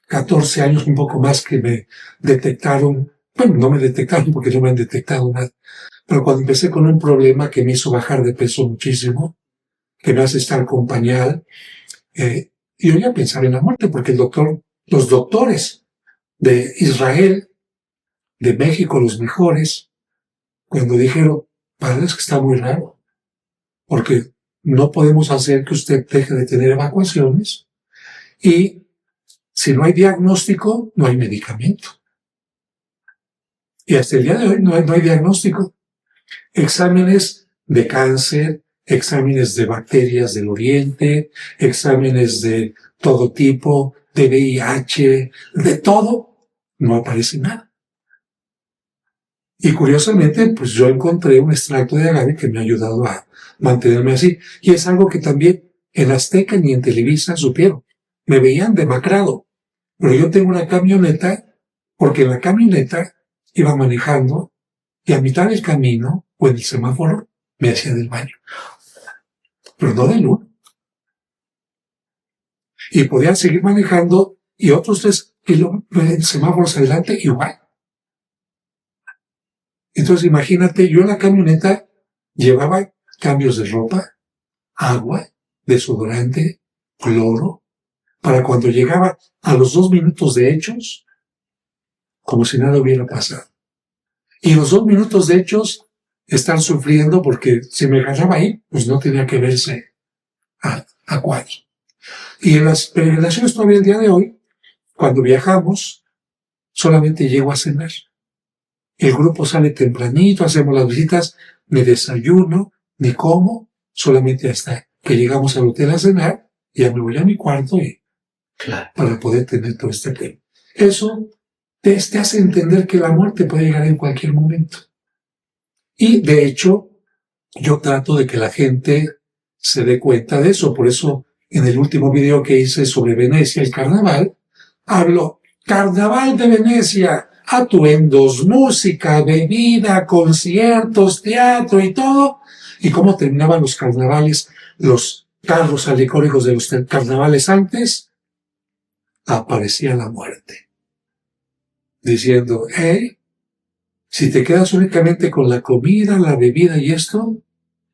14 años, un poco más, que me detectaron, bueno, no me detectaron porque no me han detectado nada, pero cuando empecé con un problema que me hizo bajar de peso muchísimo, que me hace estar con pañal, yo ya pensaba en la muerte, porque los doctores de Israel, de México, los mejores, cuando dijeron, padre, es que está muy raro, porque no podemos hacer que usted deje de tener evacuaciones, y si no hay diagnóstico, no hay medicamento. Y hasta el día de hoy no hay diagnóstico. Exámenes de cáncer, exámenes de bacterias del oriente, exámenes de todo tipo, de VIH, de todo, no aparece nada. Y curiosamente, pues yo encontré un extracto de agave que me ha ayudado a mantenerme así. Y es algo que también en Azteca ni en Televisa supieron. Me veían demacrado. Pero yo tengo una camioneta, porque en la camioneta iba manejando y a mitad del camino, o en el semáforo, me hacía del baño. Pero no del uno. Y podía seguir manejando y otros 3 semáforos adelante igual. Entonces imagínate, yo en la camioneta llevaba cambios de ropa, agua, desodorante, cloro, para cuando llegaba a los 2 minutos de hechos, como si nada hubiera pasado. Y los 2 minutos de hechos están sufriendo porque si me agarraba ahí, pues no tenía que verse a cuadro. Y en las peregrinaciones todavía el día de hoy, cuando viajamos, solamente llego a cenar. El grupo sale tempranito, hacemos las visitas, ni desayuno, ni como, solamente hasta que llegamos al hotel a cenar, y ya me voy a mi cuarto y para poder tener todo este tema. Eso te hace entender que la muerte puede llegar en cualquier momento. Y de hecho, yo trato de que la gente se dé cuenta de eso. Por eso, en el último video que hice sobre Venecia, el carnaval, hablo, Carnaval de Venecia, atuendos, música, bebida, conciertos, teatro y todo. Y cómo terminaban los carnavales, los carros alegóricos de los carnavales antes, aparecía la muerte. Diciendo, si te quedas únicamente con la comida, la bebida y esto,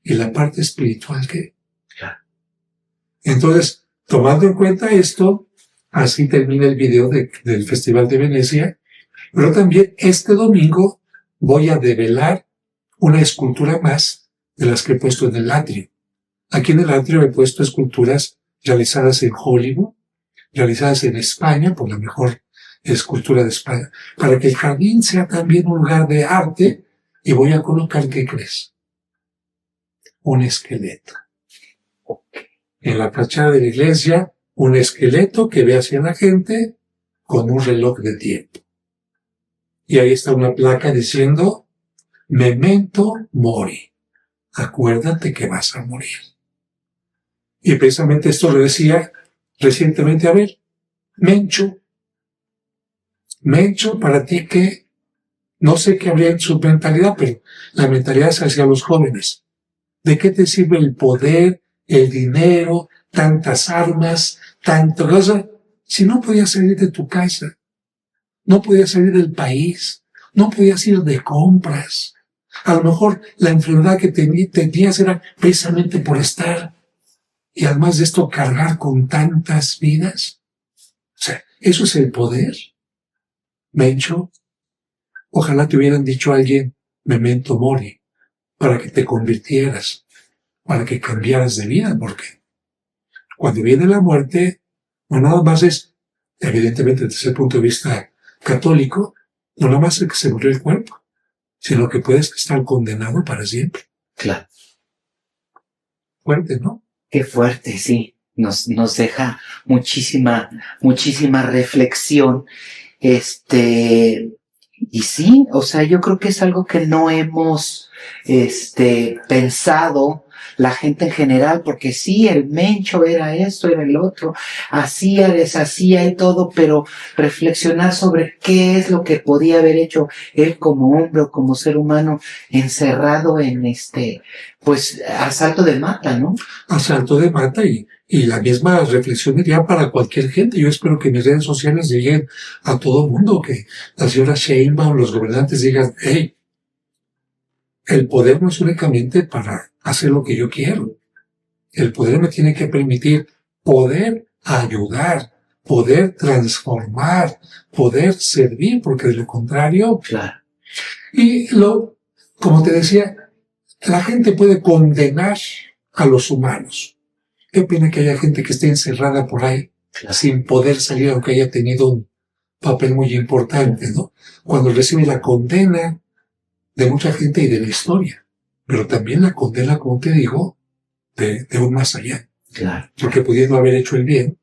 y la parte espiritual, ¿qué? Entonces, tomando en cuenta esto, así termina el video del Festival de Venecia, pero también este domingo voy a develar una escultura más de las que he puesto en el atrio. Aquí en el atrio he puesto esculturas realizadas en Hollywood, realizadas en España, por la mejor escultura de España, para que el jardín sea también un lugar de arte, y voy a colocar, ¿qué crees? Un esqueleto. En la fachada de la iglesia, un esqueleto que ve hacia la gente con un reloj de tiempo. Y ahí está una placa diciendo, Memento Mori. Acuérdate que vas a morir. Y precisamente esto lo decía recientemente, a ver, Mencho, para ti que, no sé qué habría en su mentalidad, pero la mentalidad es hacia los jóvenes. ¿De qué te sirve el poder, el dinero, tantas armas, tanta cosa, si no podías salir de tu casa, no podías salir del país, no podías ir de compras? A lo mejor la enfermedad que tenías era precisamente por estar, y además de esto cargar con tantas vidas. O sea, eso es el poder. Mencho, ojalá te hubieran dicho a alguien, Memento Mori, para que te convirtieras, para que cambiaras de vida, porque cuando viene la muerte, No nada más es, evidentemente desde el punto de vista católico, no nada más es que se murió el cuerpo, sino que puedes estar condenado para siempre. Claro. Fuerte, ¿no? Qué fuerte, sí. Nos deja muchísima reflexión. Y sí, o sea, yo creo que es algo que no hemos, pensado la gente en general, porque sí, el Mencho era esto, era el otro, hacía, deshacía y todo, pero reflexionar sobre qué es lo que podía haber hecho él como hombre o como ser humano encerrado en pues, asalto de mata, ¿no? Asalto de mata y la misma reflexión iría para cualquier gente. Yo espero que mis redes sociales lleguen a todo mundo, que la señora Sheinbaum, los gobernantes digan, hey, el poder no es únicamente para hacer lo que yo quiero. El poder me tiene que permitir poder ayudar, poder transformar, poder servir, porque de lo contrario... Claro. Y como te decía, la gente puede condenar a los humanos. Qué pena que haya gente que esté encerrada por ahí, sin poder salir, aunque haya tenido un papel muy importante, ¿no? Cuando recibe la condena de mucha gente y de la historia, pero también la condena, como te digo, de un más allá. Claro. Porque pudiendo haber hecho el bien,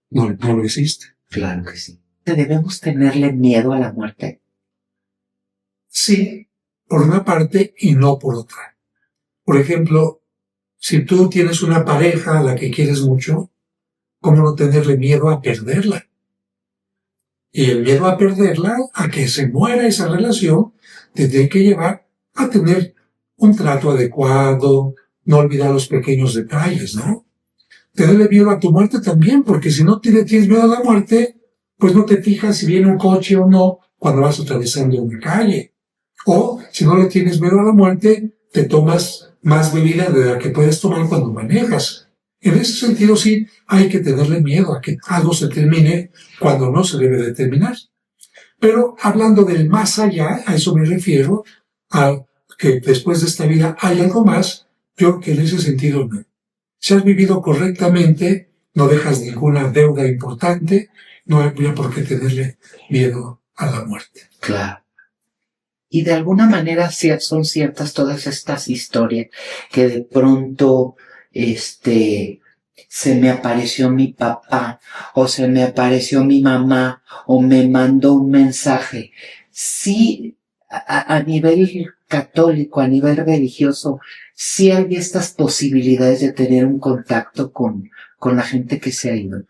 no lo hiciste. Claro que sí. ¿Debemos tenerle miedo a la muerte? Sí, por una parte y no por otra. Por ejemplo, si tú tienes una pareja a la que quieres mucho, ¿cómo no tenerle miedo a perderla? Y el miedo a perderla, a que se muera esa relación, te tiene que llevar a tener un trato adecuado, no olvidar los pequeños detalles, ¿no? Tenerle miedo a tu muerte también, porque si no tienes miedo a la muerte, pues no te fijas si viene un coche o no cuando vas atravesando una calle. O, si no le tienes miedo a la muerte, te tomas más bebida de la que puedes tomar cuando manejas. En ese sentido, sí, hay que tenerle miedo a que algo se termine cuando no se debe de terminar. Pero hablando del más allá, a eso me refiero, a que después de esta vida hay algo más, yo que en ese sentido no. Si has vivido correctamente, no dejas ninguna deuda importante, no hay por qué tenerle miedo a la muerte. Claro. Y de alguna manera son ciertas todas estas historias que de pronto, se me apareció mi papá, o se me apareció mi mamá, o me mandó un mensaje. Sí, a nivel católico, a nivel religioso, sí hay estas posibilidades de tener un contacto con la gente que se ha ido.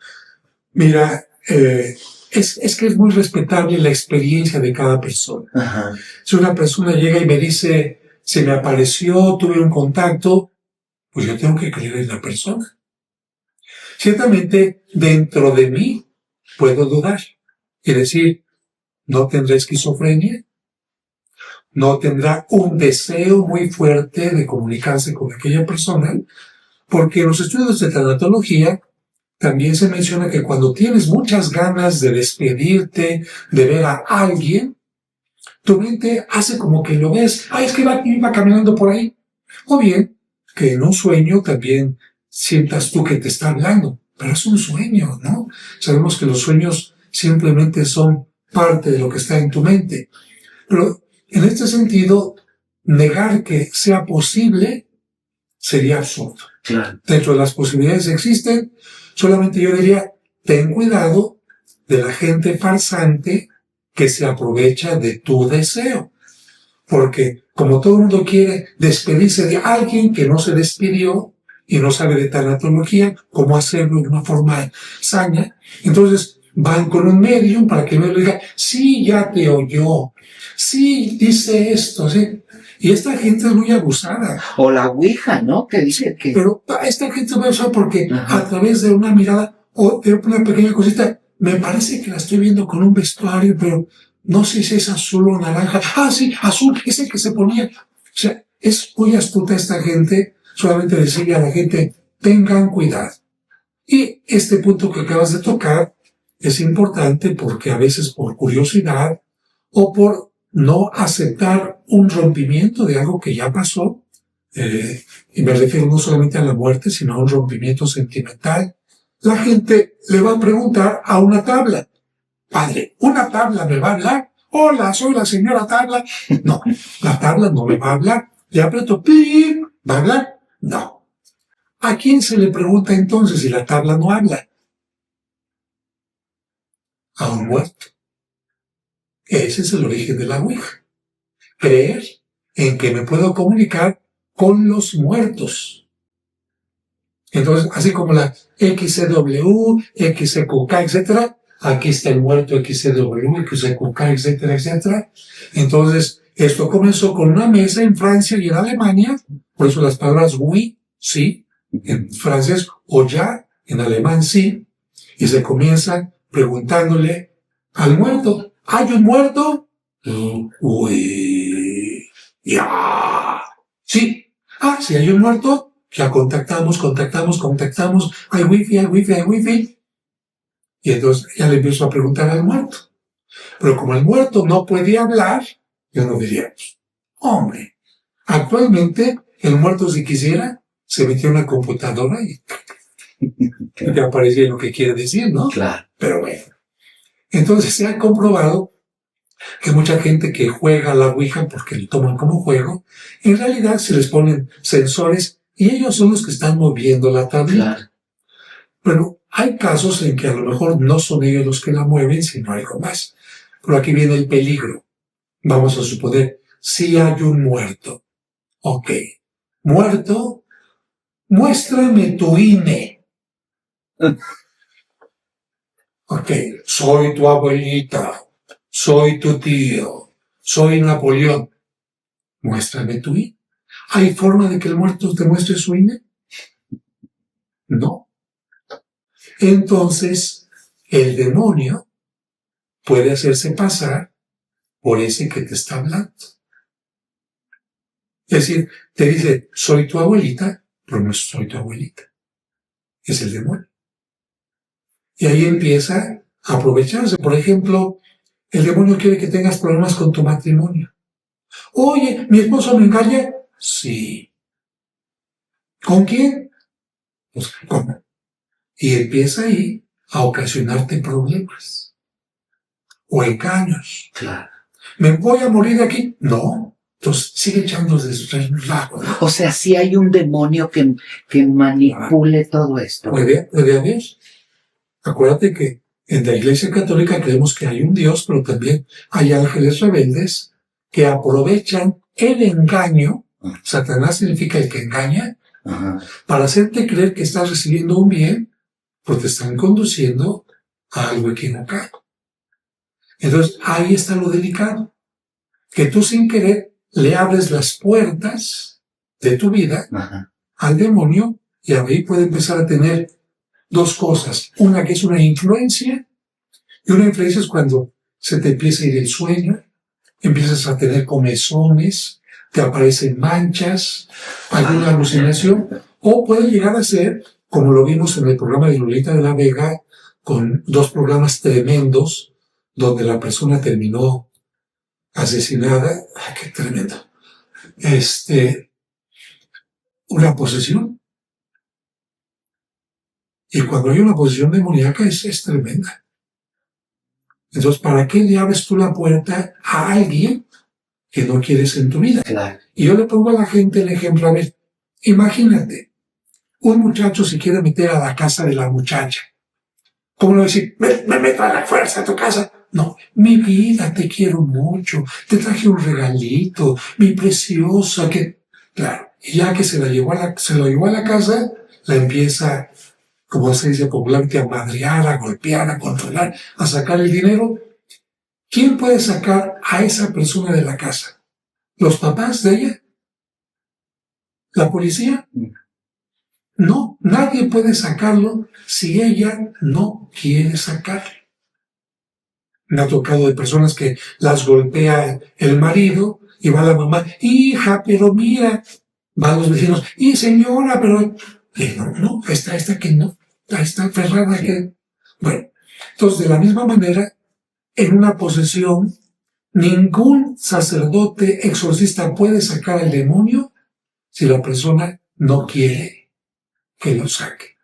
Mira, es que es muy respetable la experiencia de cada persona. Ajá. Si una persona llega y me dice, se me apareció, tuve un contacto, pues yo tengo que creer en la persona. Ciertamente, dentro de mí, puedo dudar y decir, ¿no tendrá esquizofrenia? ¿No tendrá un deseo muy fuerte de comunicarse con aquella persona? Porque en los estudios de tanatología también se menciona que cuando tienes muchas ganas de despedirte, de ver a alguien, tu mente hace como que lo ves. Es que iba caminando por ahí. O bien, que en un sueño también sientas tú que te está hablando. Pero es un sueño, ¿no? Sabemos que los sueños simplemente son parte de lo que está en tu mente. Pero en este sentido, negar que sea posible sería absurdo. Claro. Dentro de las posibilidades que existen, solamente yo diría, ten cuidado de la gente farsante que se aprovecha de tu deseo. Porque como todo el mundo quiere despedirse de alguien que no se despidió y no sabe de tanatología, cómo hacerlo de una forma sana, entonces van con un medium para que le diga, sí, ya te oyó, sí, dice esto, ¿sí? Y esta gente es muy abusada. O la ouija, ¿no? Que dice que... Pero esta gente es muy abusada porque a través de una mirada o de una pequeña cosita, me parece que la estoy viendo con un vestuario, pero no sé si es azul o naranja. Sí, azul, es el que se ponía. O sea, es muy astuta esta gente. Solamente decirle a la gente, tengan cuidado. Y este punto que acabas de tocar es importante porque a veces por curiosidad o por no aceptar un rompimiento de algo que ya pasó, y me refiero no solamente a la muerte, sino a un rompimiento sentimental, la gente le va a preguntar a una tabla. Padre, ¿una tabla me va a hablar? Hola, soy la señora tabla. No, la tabla no me va a hablar. Le aprieto, ¡pim! ¿Va a hablar? No. ¿A quién se le pregunta entonces si la tabla no habla? A un muerto. Ese es el origen de la Ouija. Creer en que me puedo comunicar con los muertos. Entonces, así como la XCW, XQK, etcétera, aquí está el muerto XCW, XQK, etcétera, etcétera. Entonces, esto comenzó con una mesa en Francia y en Alemania, por eso las palabras oui, sí, en francés, o ya, en alemán sí, y se comienza preguntándole al muerto, ¿hay un muerto? Oui, ya, sí. Ah, si hay un muerto, ya contactamos, hay wifi. Y entonces ya le empiezo a preguntar al muerto. Pero como el muerto no puede hablar, yo no diría, hombre, actualmente el muerto si quisiera, se metió en una computadora y te aparecía lo que quiere decir, ¿no? Claro. Pero bueno. Entonces se ha comprobado que mucha gente que juega a la Ouija porque lo toman como juego, en realidad se les ponen sensores y ellos son los que están moviendo la tableta. Claro. Bueno, hay casos en que a lo mejor no son ellos los que la mueven, sino algo más. Pero aquí viene el peligro. Vamos a suponer, si hay un muerto. Ok. Muerto, muéstrame tu INE. Ok, soy tu abuelita, soy tu tío, soy Napoleón. Muéstrame tu INE. ¿Hay forma de que el muerto te muestre su INE? No. Entonces, el demonio puede hacerse pasar por ese que te está hablando. Es decir, te dice, soy tu abuelita, pero no soy tu abuelita. Es el demonio. Y ahí empieza a aprovecharse. Por ejemplo, el demonio quiere que tengas problemas con tu matrimonio. Oye, ¿mi esposo me engaña? Sí. ¿Con quién? Pues, ¿cómo? Y empieza ahí a ocasionarte problemas. O engaños. Claro. ¿Me voy a morir de aquí? No. Entonces sigue echando desde un lado. O sea, sí hay un demonio que manipule todo esto. Puede haber. Acuérdate que en la Iglesia Católica creemos que hay un Dios, pero también hay ángeles rebeldes que aprovechan el engaño. Satanás significa el que engaña. Ajá. Para hacerte creer que estás recibiendo un bien, pues te están conduciendo a algo equivocado. Entonces, ahí está lo delicado. Que tú sin querer le abres las puertas de tu vida al demonio y ahí puede empezar a tener dos cosas. Una que es una influencia, y una influencia es cuando se te empieza a ir el sueño, empiezas a tener comezones, te aparecen manchas, alguna alucinación, o puede llegar a ser, como lo vimos en el programa de Lolita de la Vega, con 2 programas tremendos, donde la persona terminó asesinada. ¡Ay, qué tremendo! Una posesión. Y cuando hay una posesión demoníaca es tremenda. Entonces, ¿para qué le abres tú la puerta a alguien que no quieres en tu vida? Claro. Y yo le pongo a la gente el ejemplo, a ver, imagínate, un muchacho se quiere meter a la casa de la muchacha. ¿Cómo le voy a decir? Me meto a la fuerza a tu casa. No, mi vida, te quiero mucho, te traje un regalito, mi preciosa, que... Claro, y ya que se lo llevó a la casa, la empieza, como se dice popularmente, a madrear, a golpear, a controlar, a sacar el dinero. ¿Quién puede sacar a esa persona de la casa? ¿Los papás de ella? ¿La policía? No, nadie puede sacarlo si ella no quiere sacarlo. Me ha tocado de personas que las golpea el marido y va la mamá, hija, pero mira, van los vecinos, y señora, pero no, esta que no, está aferrada que... Bueno, entonces de la misma manera, en una posesión, ningún sacerdote exorcista puede sacar al demonio si la persona no quiere que lo saque.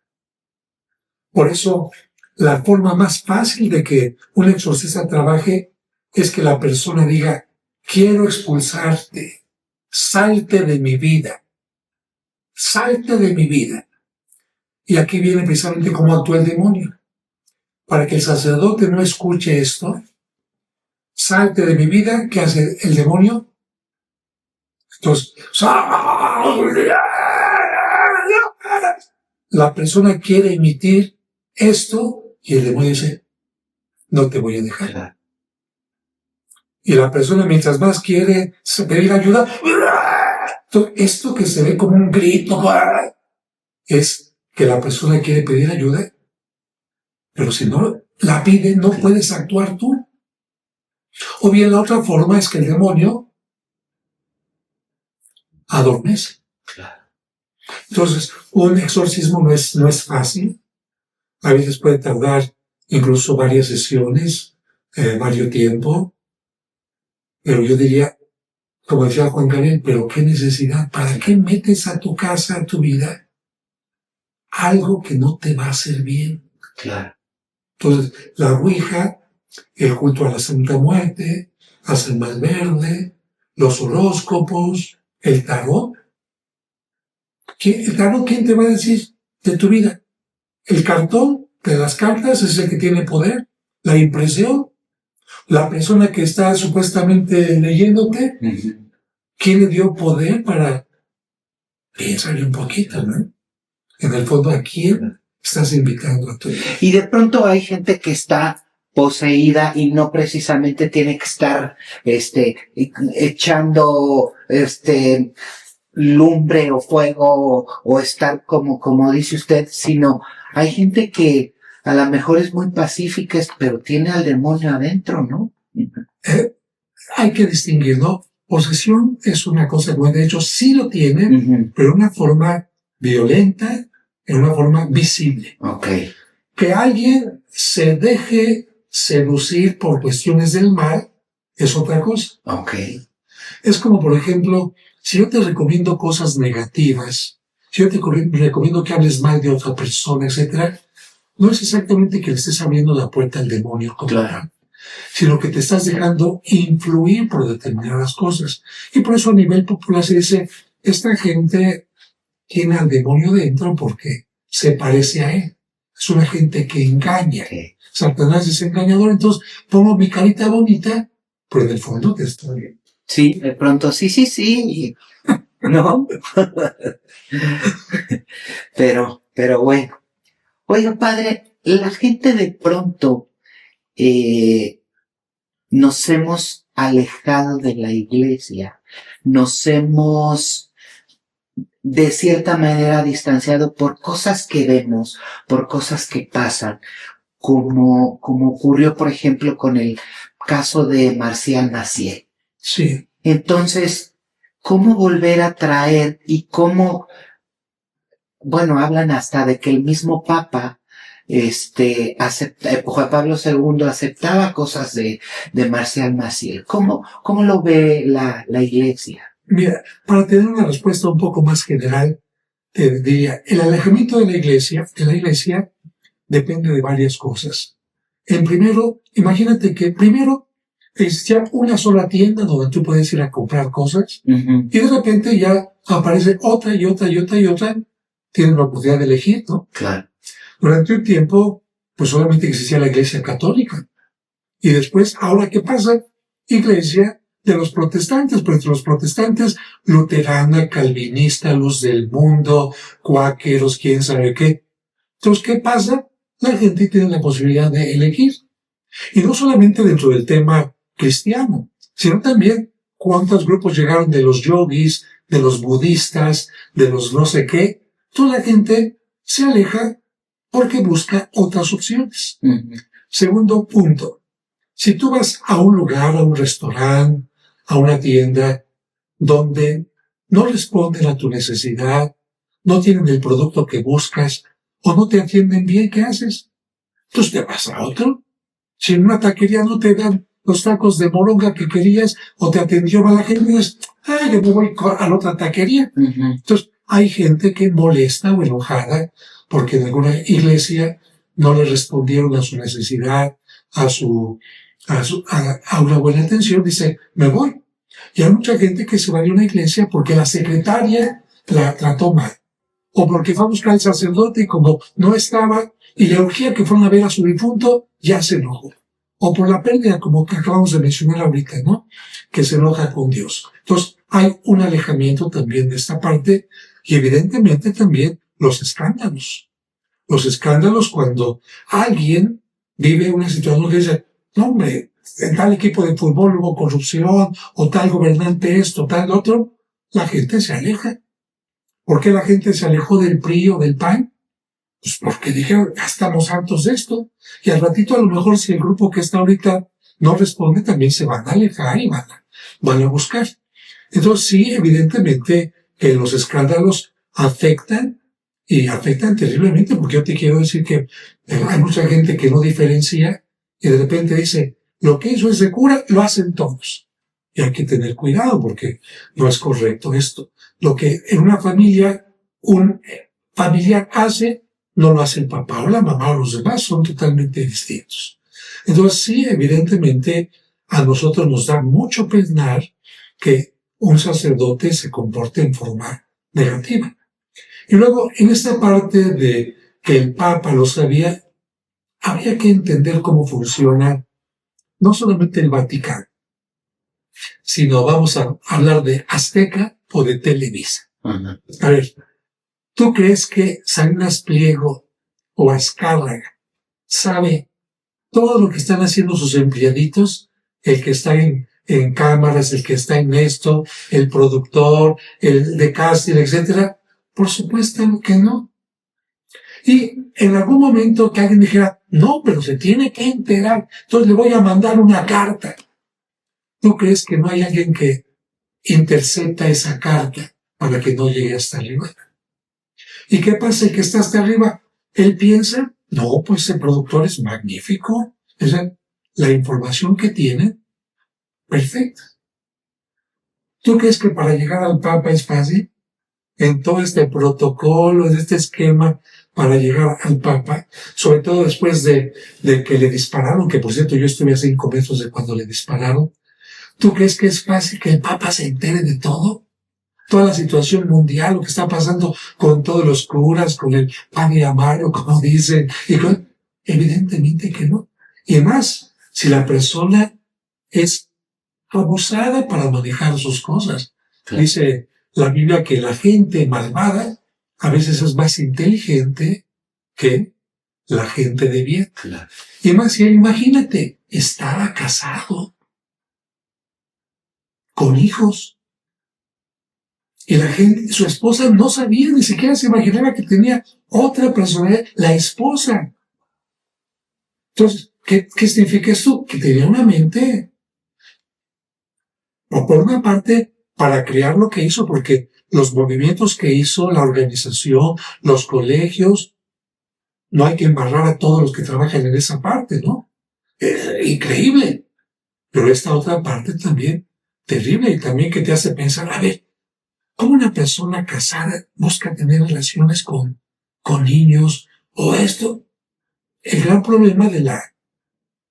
Por eso, la forma más fácil de que un exorcista trabaje es que la persona diga, quiero expulsarte, salte de mi vida, salte de mi vida. Y aquí viene precisamente cómo actúa el demonio. Para que el sacerdote no escuche esto, salte de mi vida, ¿qué hace el demonio? Entonces, la persona quiere emitir esto y el demonio dice, no te voy a dejar. Y la persona mientras más quiere pedir ayuda, esto que se ve como un grito, es que la persona quiere pedir ayuda, pero si no la pide, no puedes actuar tú. O bien la otra forma es que el demonio adormece. Entonces, un exorcismo no es fácil. A veces puede tardar incluso varias sesiones, varios tiempo. Pero yo diría, como decía Juan Gabriel, pero qué necesidad, ¿para qué metes a tu casa, a tu vida, algo que no te va a hacer bien? Claro. Entonces, la ouija, el culto a la Santa Muerte, a San Malverde, los horóscopos, el tarot. ¿El tarot quién te va a decir de tu vida? El cartón de las cartas es el que tiene poder, la impresión. La persona que está supuestamente leyéndote, ¿quién le dio poder para pensarle un poquito, no? En el fondo, ¿a quién estás invitando a tu vida? Y de pronto hay gente que está poseída y no precisamente tiene que estar echando lumbre o fuego o estar como dice usted, sino hay gente que a lo mejor es muy pacífica, pero tiene al demonio adentro, ¿no? Hay que distinguir, ¿no? Posesión es una cosa buena, de hecho sí lo tiene, pero de una forma violenta, en una forma visible. Okay. Que alguien se deje seducir por cuestiones del mal es otra cosa. Okay. Es como, por ejemplo, si yo te recomiendo cosas negativas, si yo te recomiendo que hables mal de otra persona, etcétera, no es exactamente que le estés abriendo la puerta al demonio, claro, sino que te estás dejando influir por determinadas cosas. Y por eso a nivel popular se dice, esta gente tiene al demonio dentro porque se parece a él. Es una gente que engaña. Satanás es engañador, entonces pongo mi carita bonita, pero en el fondo te estoy bien. Sí, de pronto sí. ¿No? pero bueno. Oiga, padre, la gente de pronto nos hemos alejado de la iglesia, nos hemos de cierta manera distanciado por cosas que vemos, por cosas que pasan, como ocurrió, por ejemplo, con el caso de Marcial Maciel. Sí. Entonces, ¿cómo volver a traer y cómo... Bueno, hablan hasta de que el mismo Papa, Juan Pablo II aceptaba cosas de Marcial Maciel. ¿Cómo lo ve la Iglesia? Mira, para tener una respuesta un poco más general, te diría, el alejamiento de la iglesia depende de varias cosas. Imagínate que primero existía una sola tienda donde tú puedes ir a comprar cosas, y de repente ya aparece otra y otra. Tienen la oportunidad de elegir, ¿no? Claro. Durante un tiempo, pues solamente existía la iglesia católica. Y después, ¿ahora qué pasa? Iglesia de los protestantes, pero entre los protestantes, luterana, calvinista, luz del mundo, cuáqueros, quién sabe qué. Entonces, ¿qué pasa? La gente tiene la posibilidad de elegir. Y no solamente dentro del tema cristiano, sino también cuántos grupos llegaron de los yogis, de los budistas, de los no sé qué. Toda la gente se aleja porque busca otras opciones. Segundo punto. Si tú vas a un lugar, a un restaurante, a una tienda, donde no responden a tu necesidad, no tienen el producto que buscas, o no te atienden bien, ¿qué haces? Pues te vas a otro. Si en una taquería no te dan los tacos de moronga que querías, o te atendió mala gente, dices, yo me voy a la otra taquería. Entonces, hay gente que molesta o enojada porque en alguna iglesia no le respondieron a su necesidad, a una buena atención, dice, me voy. Y hay mucha gente que se va de una iglesia porque la secretaria la trató mal, o porque fue a buscar al sacerdote y como no estaba y le urgía que fueran a ver a su difunto, ya se enojó. O por la pérdida, como que acabamos de mencionar ahorita, ¿no? Que se enoja con Dios. Entonces, hay un alejamiento también de esta parte y evidentemente también los escándalos. Los escándalos cuando alguien vive una situación que dice, no hombre, en tal equipo de fútbol hubo corrupción, o tal gobernante esto, tal otro, la gente se aleja. ¿Por qué la gente se alejó del PRI o del PAN? Pues porque dijeron, ya estamos hartos de esto. Y al ratito, a lo mejor, si el grupo que está ahorita no responde, también se van a alejar y van a buscar. Entonces, sí, evidentemente, que los escándalos afectan, y afectan terriblemente, porque yo te quiero decir que hay mucha gente que no diferencia, y de repente dice, lo que hizo ese cura, lo hacen todos. Y hay que tener cuidado, porque no es correcto esto. Lo que en una familia, un familiar hace, no lo hace el papá o la mamá o los demás, son totalmente distintos. Entonces, sí, evidentemente, a nosotros nos da mucho pesar que un sacerdote se comporte en forma negativa. Y luego, en esta parte de que el Papa lo sabía, habría que entender cómo funciona no solamente el Vaticano, sino vamos a hablar de Azteca o de Televisa. A ver, ¿tú crees que Salinas Pliego o Azcárraga sabe todo lo que están haciendo sus empleaditos? El que está en cámaras, el que está en esto, el productor, el de casting, etcétera. Por supuesto que no. Y en algún momento que alguien dijera, no, pero se tiene que enterar, entonces le voy a mandar una carta. ¿Tú crees que no hay alguien que intercepta esa carta para que no llegue hasta arriba? ¿Y qué pasa? ¿El que está hasta arriba? Él piensa, no, pues el productor es magnífico. O sea, la información que tiene, perfecta. ¿Tú crees que para llegar al Papa es fácil? En todo este protocolo, en este esquema para llegar al Papa, sobre todo después de que le dispararon, que por cierto yo estuve a 5 metros de cuando le dispararon. ¿Tú crees que es fácil que el Papa se entere de todo? Toda la situación mundial, lo que está pasando con todos los curas, con el padre Amaro, como dicen, evidentemente que no. Y además, si la persona es abusada para manejar sus cosas, claro. Dice la Biblia que la gente malvada a veces es más inteligente que la gente de bien. Claro. Y más, imagínate, estaba casado con hijos. Y la gente, su esposa no sabía, ni siquiera se imaginaba que tenía otra personalidad, la esposa. Entonces, ¿qué significa esto? Que tenía una mente, o por una parte, para crear lo que hizo, porque los movimientos que hizo, la organización, los colegios, no hay que embarrar a todos los que trabajan en esa parte, ¿no? Increíble. Pero esta otra parte también, terrible, y también que te hace pensar, a ver, ¿cómo una persona casada busca tener relaciones con niños o esto? El gran problema de la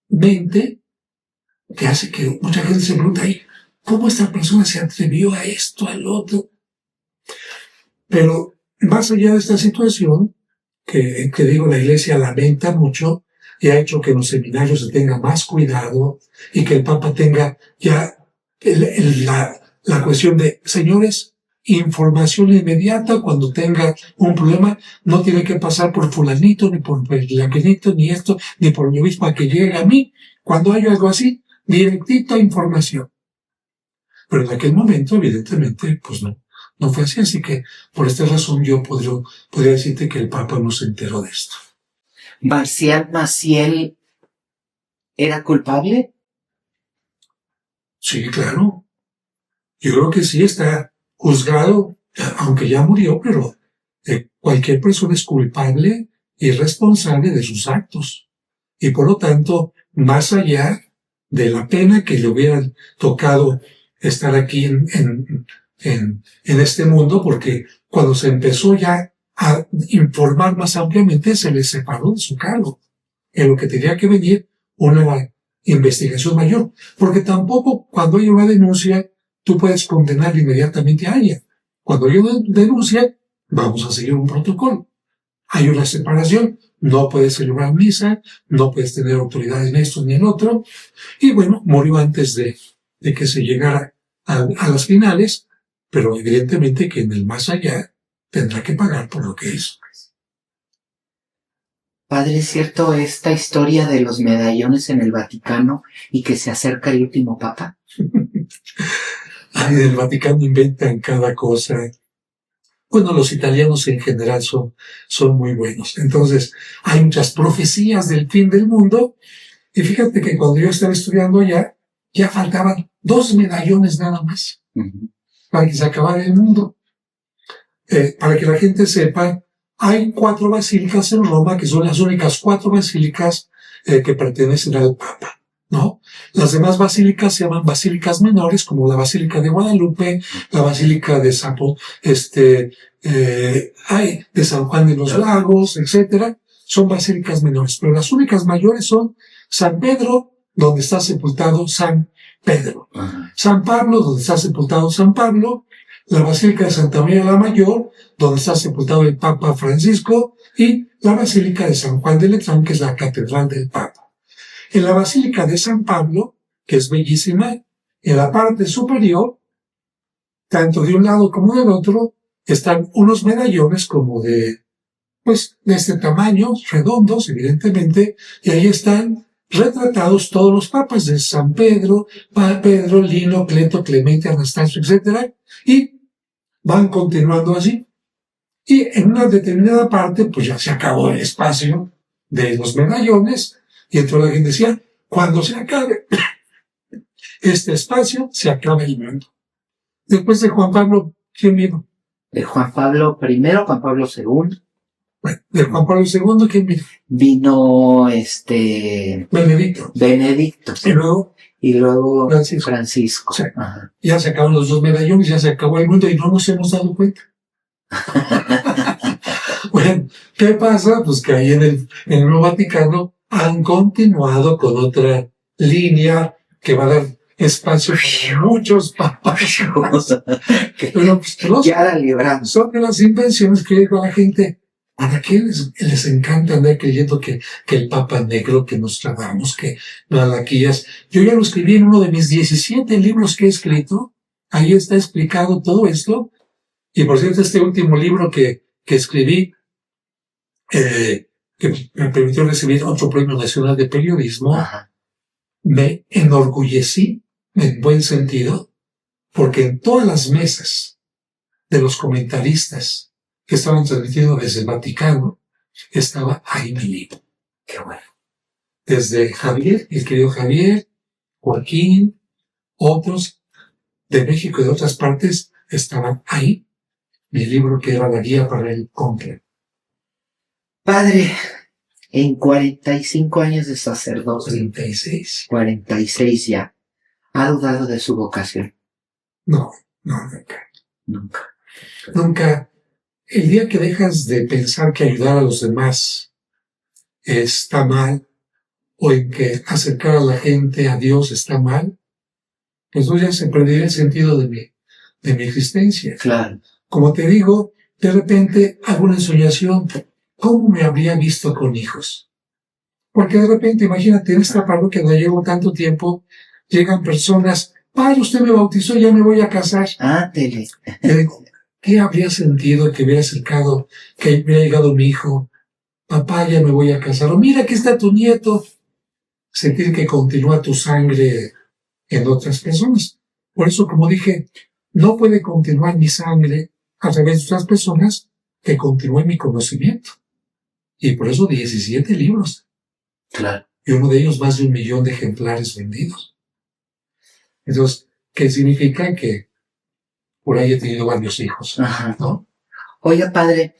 mente que hace que mucha gente se pregunta ahí, ¿cómo esta persona se atrevió a esto, al otro? Pero más allá de esta situación, que digo, la Iglesia lamenta mucho y ha hecho que en los seminarios se tenga más cuidado y que el Papa tenga ya la cuestión de, señores, información inmediata cuando tenga un problema, no tiene que pasar por fulanito, ni por aquelito, ni esto, ni por mi obispo, a que llegue a mí. Cuando hay algo así, directita información. Pero en aquel momento, evidentemente, pues no fue así. Así que, por esta razón, yo podría decirte que el Papa no se enteró de esto. ¿Marcial Maciel era culpable? Sí, claro. Yo creo que sí está juzgado, aunque ya murió, pero cualquier persona es culpable y responsable de sus actos. Y por lo tanto, más allá de la pena que le hubieran tocado estar aquí en este mundo, porque cuando se empezó ya a informar más ampliamente, se le separó de su cargo, en lo que tenía que venir una investigación mayor, porque tampoco cuando hay una denuncia tú puedes condenar inmediatamente a alguien. Cuando hay una denuncia, vamos a seguir un protocolo. Hay una separación, no puedes celebrar misa, no puedes tener autoridad en esto ni en otro, y bueno, murió antes de que se llegara a las finales, pero evidentemente que en el más allá tendrá que pagar por lo que hizo. Padre, ¿es cierto esta historia de los medallones en el Vaticano y que se acerca el último papa? Ay, del Vaticano inventan cada cosa. Bueno, los italianos en general son muy buenos. Entonces, hay muchas profecías del fin del mundo. Y fíjate que cuando yo estaba estudiando allá, ya faltaban 2 medallones nada más para que se acabara el mundo. Para que la gente sepa, hay 4 basílicas en Roma que son las únicas 4 basílicas que pertenecen al Papa, ¿no? Las demás basílicas se llaman basílicas menores, como la Basílica de Guadalupe, la Basílica de San Juan de los Lagos, etcétera. Son basílicas menores, pero las únicas mayores son San Pedro, donde está sepultado San Pedro, San Pablo, donde está sepultado San Pablo, la Basílica de Santa María la Mayor, donde está sepultado el Papa Francisco, y la Basílica de San Juan de Letrán, que es la catedral del Papa. En la Basílica de San Pablo, que es bellísima, en la parte superior, tanto de un lado como del otro, están unos medallones como de este tamaño, redondos, evidentemente, y ahí están retratados todos los papas de San Pedro, Pedro, Lino, Cleto, Clemente, Anastasio, etc. Y van continuando así. Y en una determinada parte, pues ya se acabó el espacio de los medallones, y entonces la gente decía, cuando se acabe este espacio, se acaba el mundo. Después de Juan Pablo, ¿quién vino? De Juan Pablo I, Juan Pablo II. Bueno, de Juan Pablo II, ¿quién vino? Vino Benedicto. Y luego Francisco. Sí. Ya se acabaron los 2 medallones, ya se acabó el mundo y no nos hemos dado cuenta. Bueno, ¿qué pasa? Pues que ahí en el Nuevo Vaticano han continuado con otra línea que va a dar espacio para muchos papas. Pero pues, ya la libramos. Son de las invenciones que digo a la gente. ¿A qué les encanta andar creyendo que el Papa Negro, que Nostradamus, que Malaquías? Yo ya lo escribí en uno de mis 17 libros que he escrito. Ahí está explicado todo esto. Y por cierto, este último libro que escribí, que me permitió recibir otro premio nacional de periodismo, me enorgullecí, en buen sentido, porque en todas las mesas de los comentaristas que estaban transmitiendo desde el Vaticano, estaba ahí mi libro. Qué bueno. Desde Javier, el querido Javier, Joaquín, otros de México y de otras partes, estaban ahí. Mi libro que era la guía para el compra. Padre, en 45 años de sacerdocio. 36. 46 ya. ¿Ha dudado de su vocación? No, nunca. El día que dejas de pensar que ayudar a los demás está mal, o en que acercar a la gente a Dios está mal, pues no, ya se perdería el sentido de mi existencia. Claro. Como te digo, de repente hago una ensoñación. ¿Cómo me habría visto con hijos? Porque de repente, imagínate, en esta parroquia donde llevo tanto tiempo, llegan personas, padre, usted me bautizó, ya me voy a casar. Tele. ¿Qué habría sentido que hubiera acercado, que hubiera llegado mi hijo? Papá, ya me voy a casar. O mira, aquí está tu nieto. Sentir que continúa tu sangre en otras personas. Por eso, como dije, no puede continuar mi sangre a través de otras personas que continúe mi conocimiento. Y por eso 17 libros. Claro. Y uno de ellos más de 1 millón de ejemplares vendidos. Entonces, ¿qué significa? Que por ahí he tenido varios hijos, ¿no? Oiga, padre,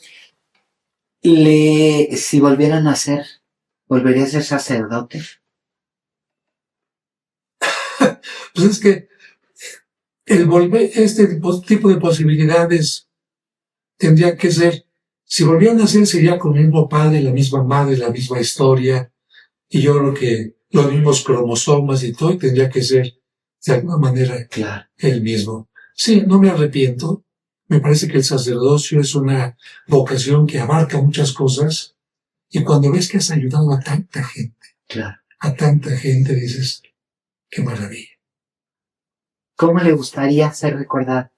si volviera a nacer, ¿volvería a ser sacerdote? Pues es que este tipo de posibilidades tendría que ser Si volviera a nacer sería con el mismo padre, la misma madre, la misma historia, y yo creo que los mismos cromosomas y todo, y tendría que ser de alguna manera el mismo. Sí, no me arrepiento. Me parece que el sacerdocio es una vocación que abarca muchas cosas, y cuando ves que has ayudado a tanta gente, dices, qué maravilla. ¿Cómo le gustaría ser recordado?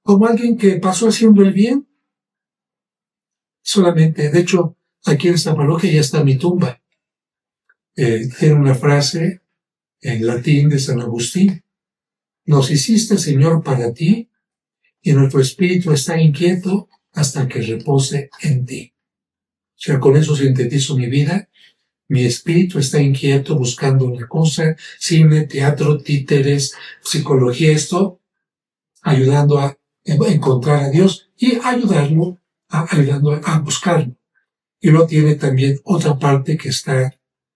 Como alguien que pasó haciendo el bien. Solamente, de hecho, aquí en esta parroquia ya está mi tumba. Tiene una frase en latín de San Agustín. Nos hiciste, Señor, para ti, y nuestro espíritu está inquieto hasta que repose en ti. O sea, con eso sintetizo mi vida. Mi espíritu está inquieto buscando una cosa, cine, teatro, títeres, psicología, esto, ayudando a encontrar a Dios y ayudando a buscarlo. Y luego tiene también otra parte que está,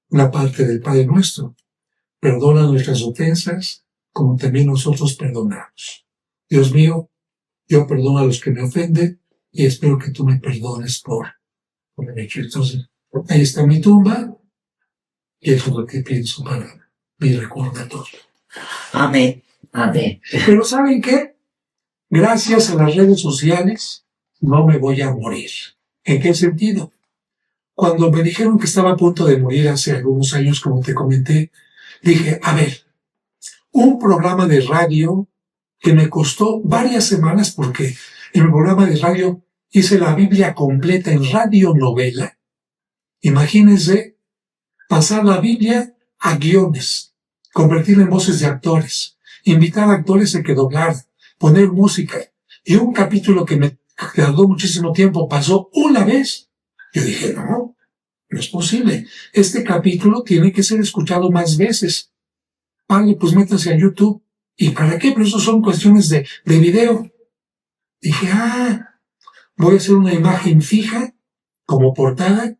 una parte del Padre Nuestro. Perdona nuestras ofensas, como también nosotros perdonamos. Dios mío, yo perdono a los que me ofenden y espero que tú me perdones por el hecho. Entonces, ahí está mi tumba y eso es lo que pienso para mi recordatorio. Amén, amén. Pero ¿saben qué? Gracias a las redes sociales no me voy a morir. ¿En qué sentido? Cuando me dijeron que estaba a punto de morir hace algunos años, como te comenté, dije, a ver, un programa de radio que me costó varias semanas porque en el programa de radio hice la Biblia completa en radionovela. Imagínense pasar la Biblia a guiones, convertirla en voces de actores, invitar a actores a que doblaran, poner música. Y un capítulo que me tardó muchísimo tiempo pasó una vez. Yo dije, no es posible. Este capítulo tiene que ser escuchado más veces. Vale, pues métanse a YouTube. ¿Y para qué? Pero eso son cuestiones de video. Dije, voy a hacer una imagen fija como portada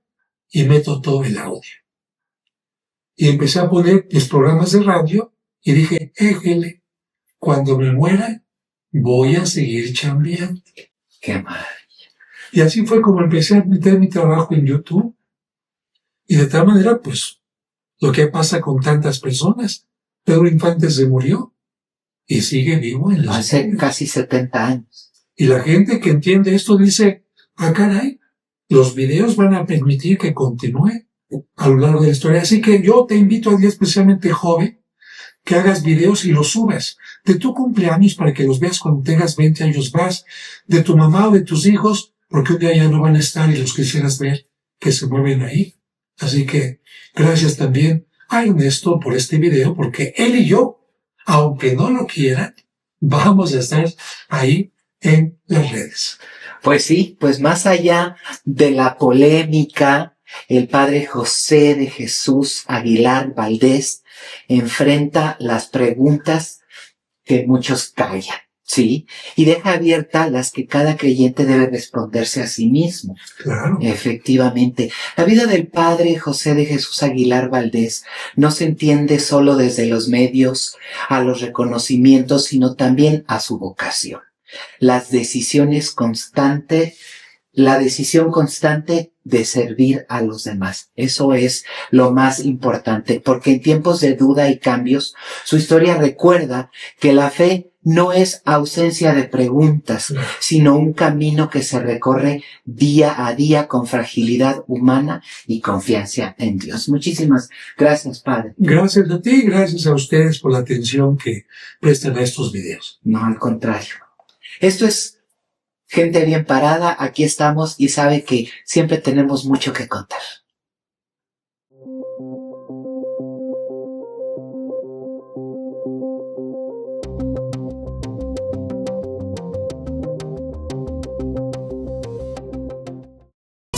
y meto todo el audio. Y empecé a poner mis programas de radio y dije, éjele, cuando me muera voy a seguir chambeando. ¡Qué maravilla! Y así fue como empecé a meter mi trabajo en YouTube. Y de tal manera, pues, lo que pasa con tantas personas. Pedro Infante se murió y sigue vivo en la Hace casi 70 años. Y la gente que entiende esto dice, caray, los videos van a permitir que continúe a lo largo de la historia. Así que yo te invito a ti, especialmente joven, que hagas videos y los subas de tu cumpleaños para que los veas cuando tengas 20 años más, de tu mamá o de tus hijos, porque un día ya no van a estar y los quisieras ver que se mueven ahí. Así que gracias también a Ernesto por este video, porque él y yo, aunque no lo quieran, vamos a estar ahí en las redes. Pues sí, pues más allá de la polémica, el padre José de Jesús Aguilar Valdés enfrenta las preguntas que muchos callan, ¿sí? Y deja abiertas las que cada creyente debe responderse a sí mismo. Claro. Efectivamente. La vida del padre José de Jesús Aguilar Valdés no se entiende solo desde los medios a los reconocimientos, sino también a su vocación. La decisión constante de servir a los demás. Eso es lo más importante, porque en tiempos de duda y cambios, su historia recuerda que la fe no es ausencia de preguntas, sino un camino que se recorre día a día con fragilidad humana y confianza en Dios. Muchísimas gracias, Padre. Gracias a ti, gracias a ustedes por la atención que prestan a estos videos. No, al contrario. Esto es Gente Bien Parada, aquí estamos y sabe que siempre tenemos mucho que contar.